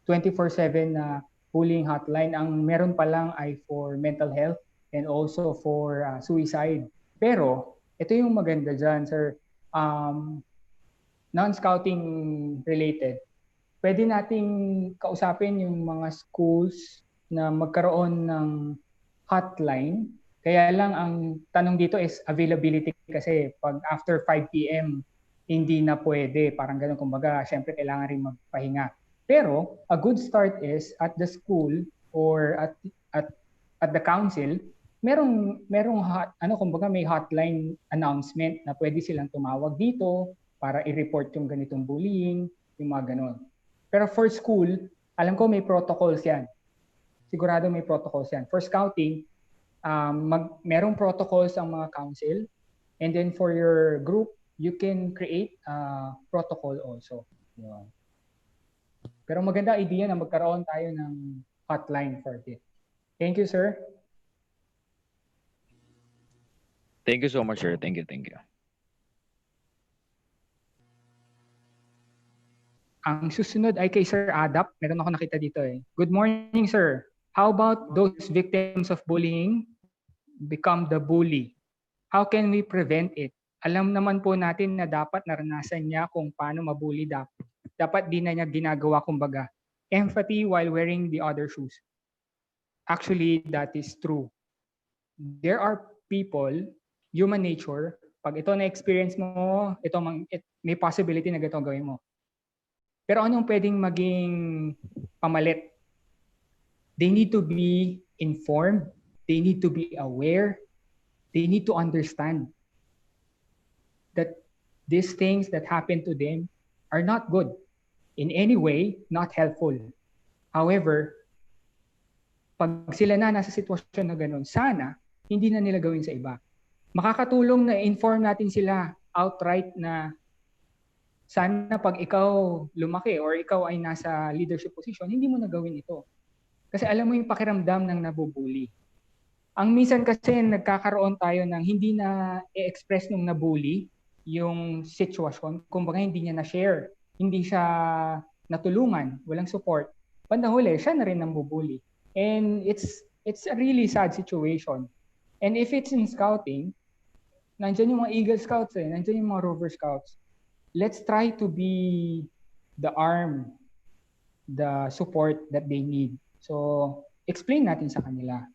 24/7 na bullying hotline. Ang meron pa lang ay for mental health and also for suicide. Pero ito yung maganda dyan, sir. Non-scouting related, pwede nating kausapin yung mga schools na magkaroon ng hotline. Kaya lang ang tanong dito is availability, kasi pag after 5 p.m. hindi na pwede. Parang ganun, kumbaga, syempre kailangan rin magpahinga. Pero a good start is at the school or at the council, merong kumbaga may hotline announcement na pwede silang tumawag dito para i-report yung ganitong bullying, yung mga ganun. Pero for school, alam ko may protocols yan. Sigurado may protocols yan. For scouting, merong protocols ang mga council, and then for your group, you can create a protocol also. Yeah. Pero maganda idea na magkaroon tayo ng hotline for it. Thank you, sir. Thank you so much, sir. Thank you. Ang susunod ay kay Sir Adap. Meron ako nakita dito eh. Good morning, sir. How about those victims of bullying become the bully? How can we prevent it? Alam naman po natin na dapat naranasan niya kung paano mabully. Dapat di na niya ginagawa, kumbaga, empathy while wearing the other shoes. Actually, that is true. There are people, human nature, pag ito na-experience mo, may possibility na ito gawin mo. Pero anong pwedeng maging pamalit? They need to be informed. They need to be aware. They need to understand that these things that happen to them are not good. In any way, not helpful. However, pag sila na nasa sitwasyon na ganun, sana hindi na nila gawin sa iba. Makakatulong na inform natin sila outright na sana pag ikaw lumaki or ikaw ay nasa leadership position, hindi mo na gawin ito. Kasi alam mo yung pakiramdam ng nabubuli. Ang minsan kasi nagkakaroon tayo ng hindi na i-express nung nabully yung sitwasyon. Kumbaga hindi niya na-share. Hindi siya natulungan. Walang support. Bandang huli, siya na rin ang bubuli. And it's a really sad situation. And if it's in scouting, nandyan yung mga Eagle Scouts nandyan yung mga Rover Scouts. Let's try to be the arm, the support that they need. So, explain natin sa kanila.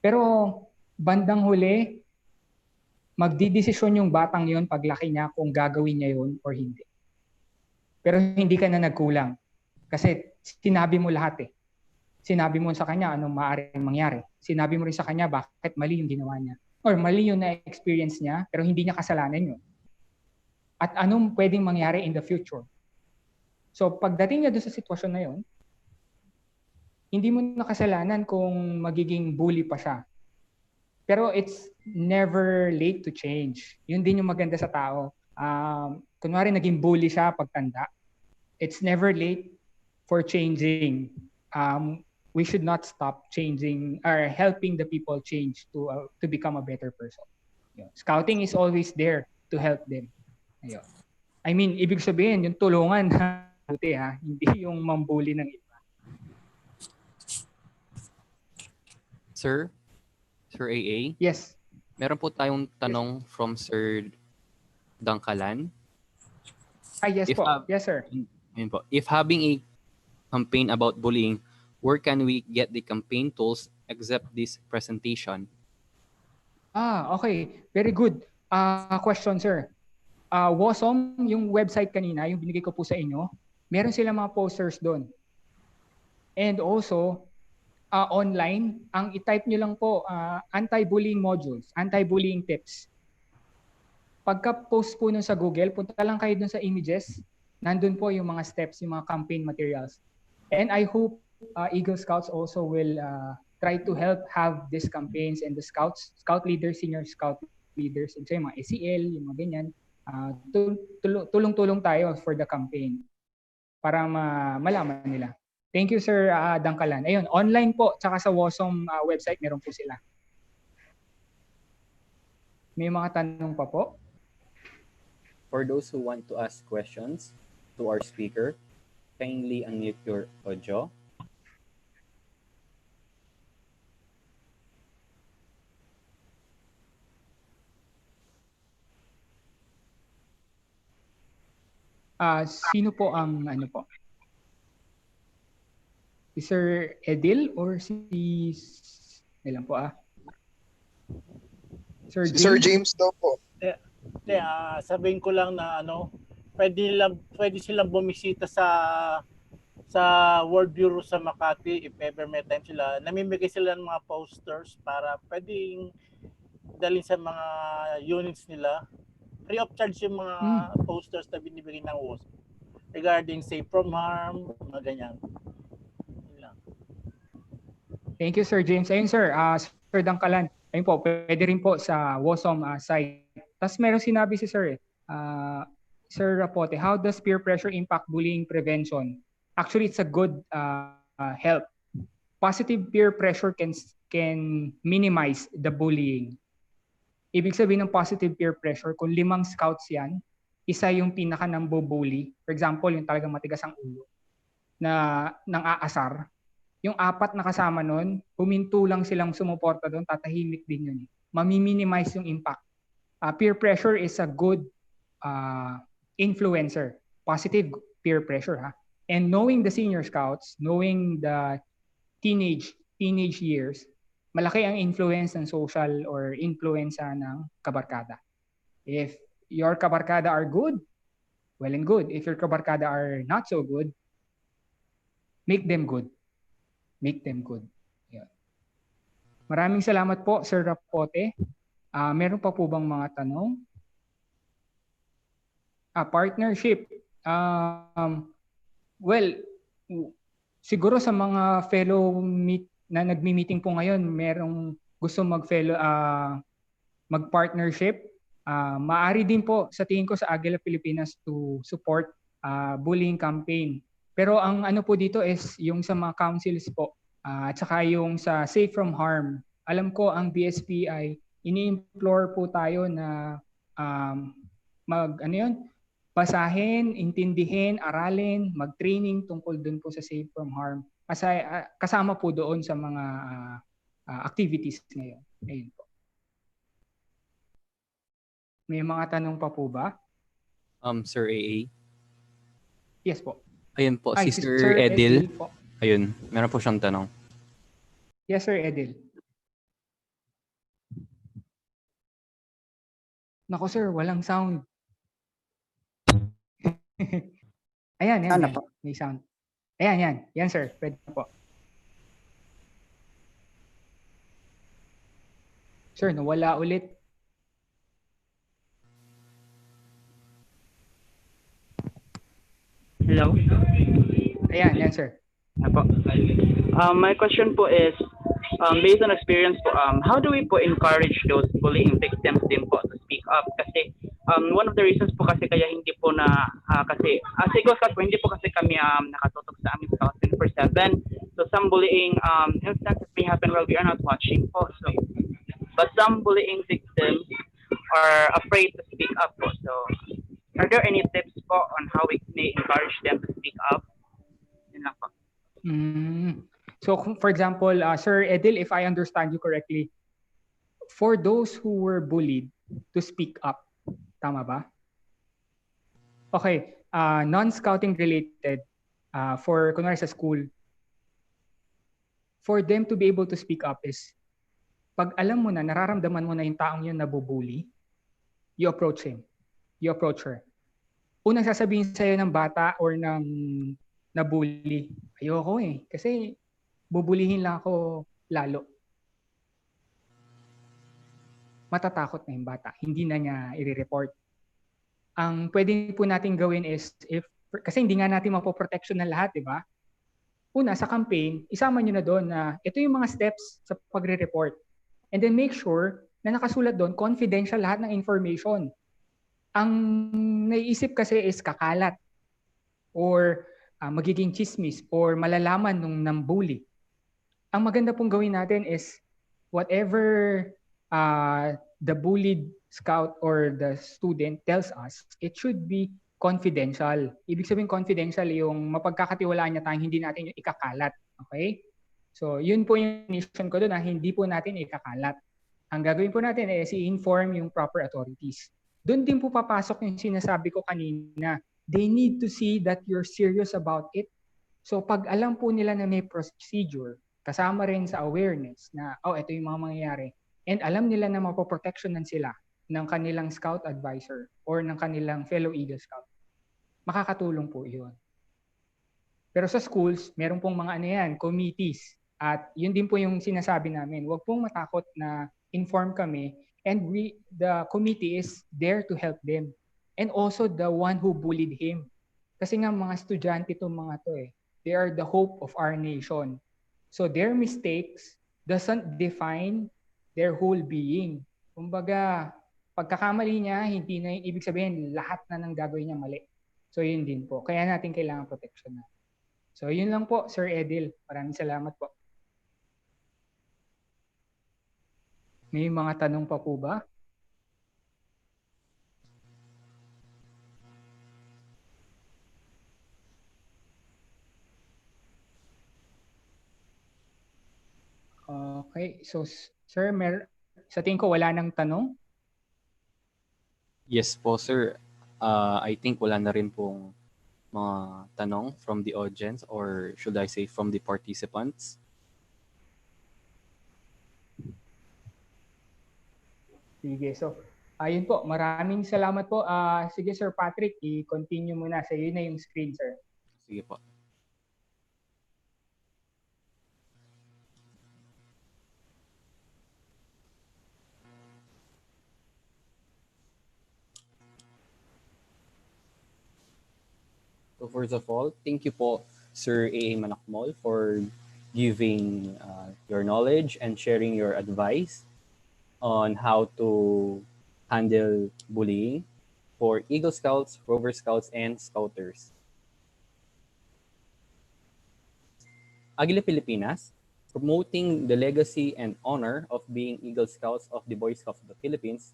Pero, bandang huli, magdidesisyon yung batang yon paglaki niya kung gagawin niya yon or hindi. Pero hindi ka na nagkulang. Kasi sinabi mo lahat eh. Sinabi mo sa kanya anong maaaring mangyari. Sinabi mo rin sa kanya bakit mali yung ginawa niya. Or mali yung na-experience niya, pero hindi niya kasalanan yun. At anong pwedeng mangyari in the future. So pagdating niya doon sa sitwasyon na yun, hindi mo nakasalanan kung magiging bully pa siya. Pero it's never late to change. Yun din yung maganda sa tao. Kunwari naging bully siya pagtanda. It's never late for changing. We should not stop changing or helping the people change to become a better person. Scouting is always there to help them. Ayun. I mean, ibig sabihin, yung tulungan, hindi yung mambuli ng iba. Sir AA? Yes. Meron po tayong tanong from Sir Dangkalan. Yes po. Yes, sir. Ayun po. If having a campaign about bullying, where can we get the campaign tools except this presentation? Okay. Very good. Question, sir. WOSOM, yung website kanina, yung binigay ko po sa inyo, meron sila mga posters doon. And also, online, ang i-type nyo lang po, anti-bullying modules, anti-bullying tips. Pagka-post po nun sa Google, punta lang kayo dun sa images. Nandun po yung mga steps, yung mga campaign materials. And I hope Eagle Scouts also will try to help have these campaigns, and the scouts, scout leaders, senior scout leaders, and so yung mga SEL, yung mga ganyan, tulong-tulong tayo for the campaign para malaman nila. Thank you, Sir Dangkalan. Ayun, online po, tsaka sa WOSOM website, meron po sila. May mga tanong pa po? For those who want to ask questions to our speaker, kindly unmute your audio. Sino po ang ano po? Si Sir Edil or si ilan po Sir James? Sir James daw po. Sabihin ko lang na pwede silang bumisita sa World Bureau sa Makati if ever may time sila. Namimigay sila ng mga posters para pwedeng dalhin sa mga units nila. Free of charge yung mga posters na binibigay ng WOSP regarding safe from harm, mga ganyan. Thank you, Sir James. Ayun, Sir. Sir Dangkalan. Ayun po, pwede rin po sa WOSOM site. Tapos meron sinabi si Sir Sir Rapote, how does peer pressure impact bullying prevention? Actually, it's a good help. Positive peer pressure can minimize the bullying. Ibig sabihin ng positive peer pressure, kung 5 scouts yan, isa yung pinaka nambo-bully. For example, yung talagang matigas ang ulo na nang aasar. Yung 4 na kasama nun, huminto lang silang sumuporta doon, tatahimik din yun. Mami-minimize yung impact. Peer pressure is a good influencer. Positive peer pressure. And knowing the senior scouts, knowing the teenage years, malaki ang influence ng social or influensya ng kabarkada. If your kabarkada are good, well and good. If your kabarkada are not so good, make them good. Make them good. Yeah. Maraming salamat po, Sir Rapote. Meron pa po bang mga tanong? Partnership. Well, siguro sa mga fellow na nagmi-meeting po ngayon, merong gusto mag-partnership. Maaari din po sa tingin ko sa Agila Pilipinas to support bullying campaign. Pero ang ano po dito is yung sa mga councils po at saka yung sa Safe from Harm. Alam ko ang BSP ay ini-implore po tayo na basahin, intindihin, aralin, mag-training tungkol dun po sa Safe from Harm. Kasi kasama po doon sa mga activities ngayon. Ayun po. May mga tanong pa po ba? Sir AA. Yes po. Ayun po, Ay, si Sir Edil. po. Ayun, meron po siyang tanong. Yes, Sir Edil. Nako sir, walang sound. Ayan, yan. May sound. Ayan, yan. Yan sir, pwede po. Sir, nawala ulit. Hello? Ayan, yan sir. Apo. My question po is, based on experience po, how do we po encourage those bullying victims din po to speak up? Kasi one of the reasons po kasi kaya hindi po na, kasi as Eagle Scouts po, hindi po kasi kami nakatutok sa aming scouts 24/7. So some bullying instances may happen while we are not watching po. So, but some bullying victims are afraid to speak up po. So are there any tips po on how we may encourage them to speak up? Yun lang po. So for example, Sir Edil, if I understand you correctly, for those who were bullied to speak up, tama ba? Okay, non-scouting related, for kunwari sa school, for them to be able to speak up is, pag alam mo na, nararamdaman mo na yung taong yun nabubuli, you approach him. You approach her. Unang sasabihin sa'yo ng bata or ng nabully, ayoko kasi bubulihin lang ako lalo. Matatakot na yung bata. Hindi na niya i-report. Ang pwede po natin gawin is, kasi hindi nga natin mapoprotection ng lahat, di ba? Una, sa campaign, isama nyo na doon na ito yung mga steps sa pagre-report. And then make sure na nakasulat doon, confidential lahat ng information. Ang naiisip kasi is kakalat or magiging chismis or malalaman ng bully. Ang maganda pong gawin natin is whatever the bullied scout or the student tells us, it should be confidential. Ibig sabihin confidential yung mapagkakatiwalaan niya tayong hindi natin yung ikakalat. Okay? So, yun po yung mission ko doon na hindi po natin ikakalat. Ang gagawin po natin is i-inform yung proper authorities. Doon din po papasok yung sinasabi ko kanina. They need to see that you're serious about it. So, pag alam po nila na may procedure, kasama rin sa awareness na, ito yung mga mangyayari. And alam nila na mapoprotectionan sila ng kanilang scout advisor or ng kanilang fellow Eagle Scout. Makakatulong po yun. Pero sa schools, meron pong mga committees. At yun din po yung sinasabi namin. Huwag pong matakot na inform kami. And the committee is there to help them. And also the one who bullied him. Kasi nga mga estudyante itong mga to They are the hope of our nation. So their mistakes doesn't define their whole being. Kumbaga, pagkakamali niya, hindi na ibig sabihin lahat na ng gagawin niya mali. So yun din po. Kaya natin kailangan protection na. So yun lang po, Sir Edil. Maraming salamat po. May mga tanong pa po ba? Okay. So, Sir, sa tingin ko wala nang tanong? Yes po, sir. I think wala na rin pong mga tanong from the audience or should I say from the participants. Sige. So, ayun po. Maraming salamat po. Sige, Sir Patrick, i-continue mo na. Sa iyo na yung screen, sir. Sige po. So first of all, thank you po, Sir A.A. Manakmol, for giving your knowledge and sharing your advice on how to handle bullying for Eagle Scouts, Rover Scouts, and Scouters. Agila Pilipinas, promoting the legacy and honor of being Eagle Scouts of the Boy Scouts of the Philippines,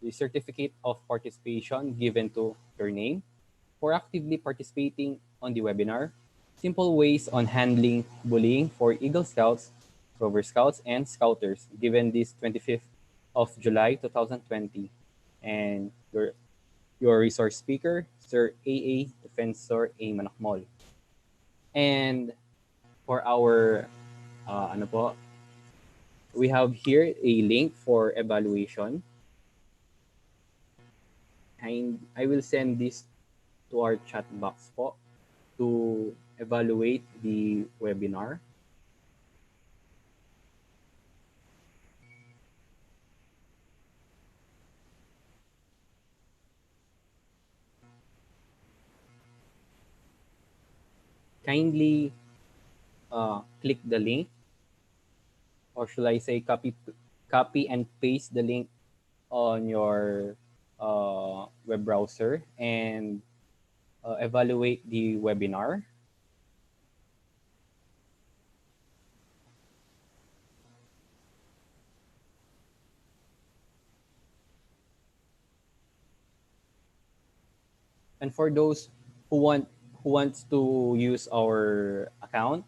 the certificate of participation given to your name, for actively participating on the webinar, simple ways on handling bullying for Eagle Scouts, Rover Scouts, and Scouters, given this 25th of July 2020. And your resource speaker, Sir A.A. Defensor A. Manakmol. And for our, we have here a link for evaluation. And I will send this to our chat box po to evaluate the webinar. Kindly click the link, or should I say copy and paste the link on your web browser and evaluate the webinar. And for those who wants to use our account,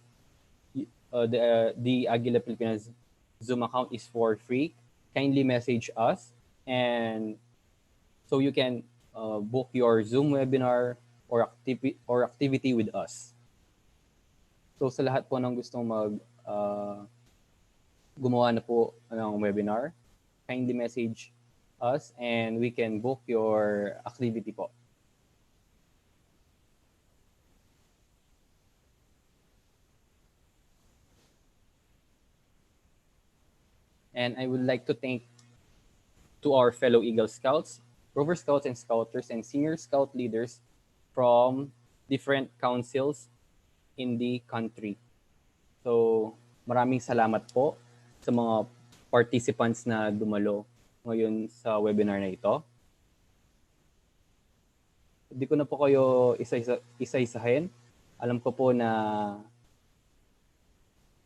the Agila Pilipinas Zoom account is for free. Kindly message us, and so you can book your Zoom webinar or activity with us. So sa lahat po ng gustong gumawa na po ng webinar, kindly message us and we can book your activity po. And I would like to thank to our fellow Eagle Scouts, Rover Scouts and Scouters, and Senior Scout leaders from different councils in the country. So maraming salamat po sa mga participants na dumalo ngayon sa webinar na ito. Hindi ko na po kayo isa-isahin. Alam ko po na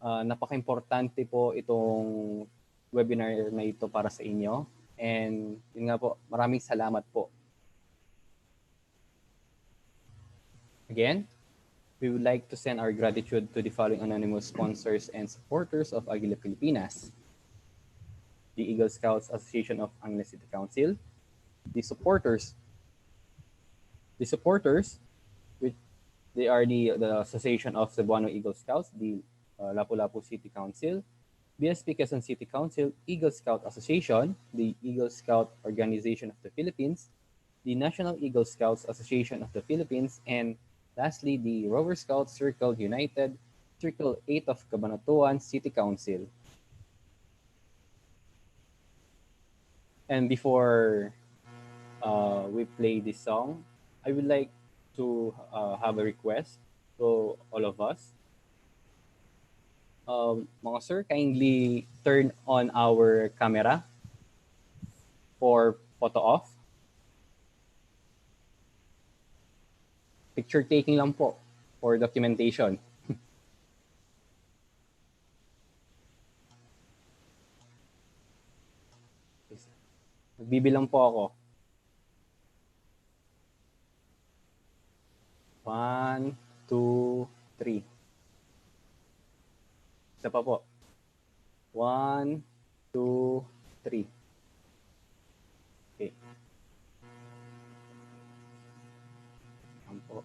napaka-importante po itong webinar na ito para sa inyo. And yun nga po, maraming salamat po. Again, we would like to send our gratitude to the following anonymous sponsors and supporters of Agila Pilipinas: the Eagle Scouts Association of Angeles City Council, the supporters, which they are the Association of Cebuano Eagle Scouts, the Lapu-Lapu City Council, BSP Quezon City Council, Eagle Scout Association, the Eagle Scout Organization of the Philippines, the National Eagle Scouts Association of the Philippines, and lastly, the Rover Scouts Circle United, Circle 8 of Cabanatuan City Council. And before we play this song, I would like to have a request to all of us. Mga sir, kindly turn on our camera for photo off. Picture taking lang po for documentation. Magbibilang po ako. 1, 2, 3. Isa pa po. 1, 2, 3. Okay. Ayan po.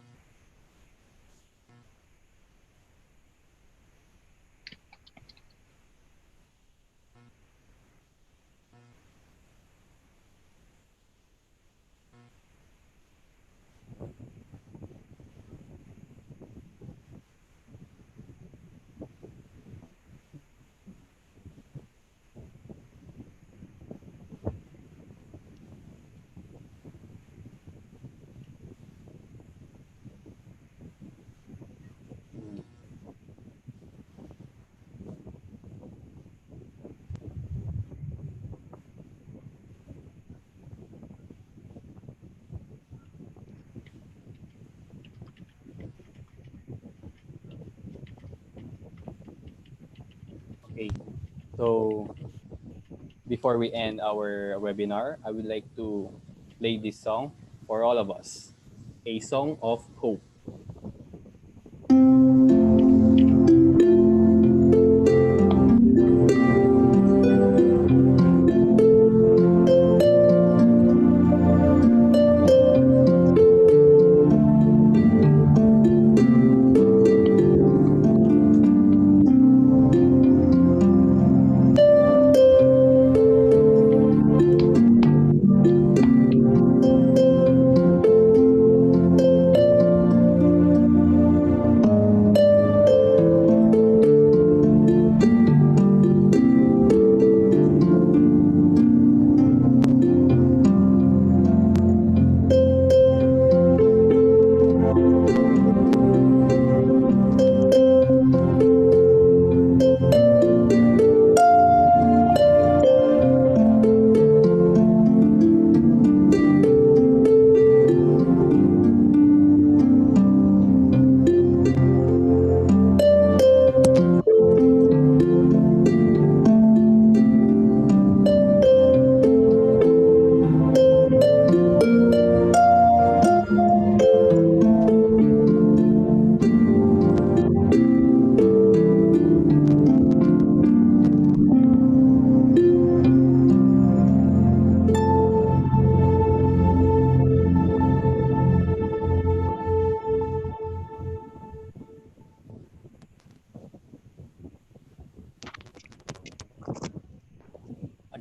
Okay, so before we end our webinar, I would like to play this song for all of us, a song of hope.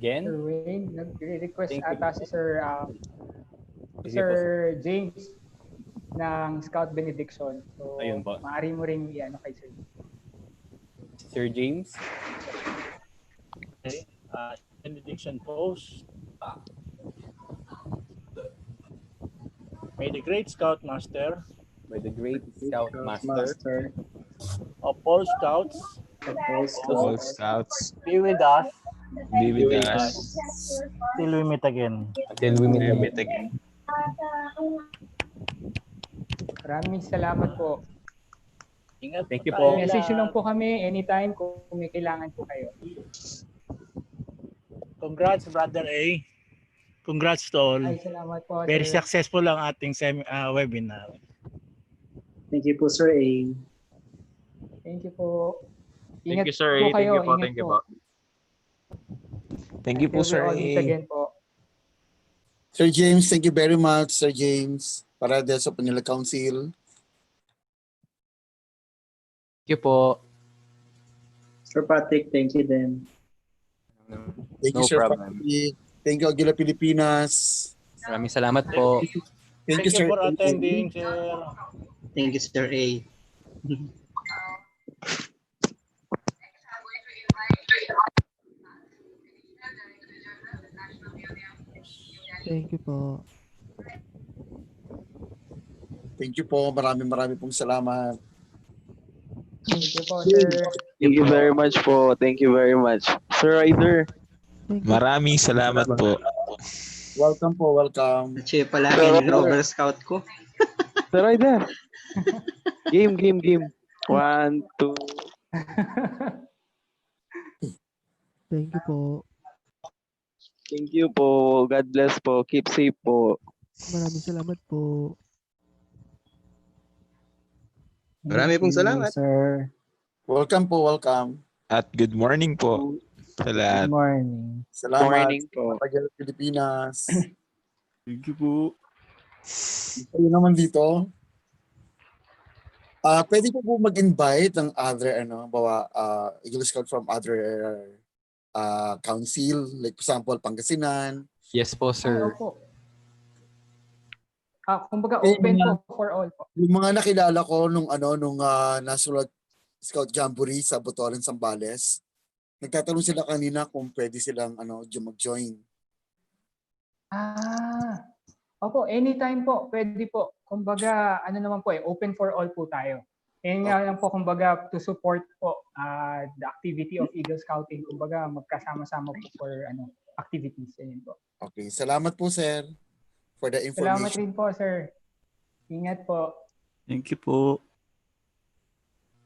again. Sir Wayne, nag-request Thank you ata po. si Sir Sige po, sir. James ng Scout Benediction. So, Ayun po. maaari mo ring i-ano kay Sir. Sir James. Okay. Benediction post. May the great Scoutmaster By the great Scoutmaster. of all Scouts All Scouts, be with us be with us. till we meet again. Until we meet Meet again. again. Maraming salamat po. Ingat Thank you tayo po. Message nyo lang lahat. po kami anytime kung may kailangan po kayo. Congrats, Brother A. Congrats to all. Ay, salamat po, Very Sir. successful ang ating webinar. Thank you po, Sir A. Thank you po. Thank Ingat you, Sir A. po Thank kayo. you po. Ingat Thank you po. po. Thank you po, Until we Sir all meet A. again po. Sir James, thank you very much, Sir James, para din sa Manila Council. Thank you po. Sir Patrick, thank you din. Thank you, No Sir problem. Patrick. Thank you, Agila Pilipinas. Maraming salamat po. Thank you, Thank you Sir. for attending, sir. Thank you, Sir A. Thank you po. Thank you po. Maraming pong salamat. Thank you po, Sir. Thank you very much po. Thank you very much. Sir Ryder. Maraming salamat po. Welcome po, welcome. Siya palagi yung Rover Scout ko. Sir Ryder. Game. 1, 2. Thank you po. Thank you po. God bless po. Keep safe po. Maraming salamat po. Marami pong salamat. Sir. Welcome po, welcome. At good morning po sa lahat. Good morning. Salamat. Morning po. Agila Pilipinas. Thank you po. Ayun naman dito. Pwede po mag-invite ng other, Eagle Scout from other council, like for example, Pangasinan. Yes po, sir. Opo. Kumbaga Okay, open mga- po for all po. Yung mga nakilala ko nung National Scout Jamboree sa Botolan, Zambales, nagtatanong sila kanina kung pwede silang mag-join. Opo, anytime po, pwede po. Kumbaga, naman po open for all po tayo. Nga lang po, kumbaga, to support po the activity of Eagle Scouting. Kumbaga, magkasama-sama po for activities. Ayun po. Okay, salamat po, sir, for the Salamat information. rin po, sir. Ingat po. Thank you po.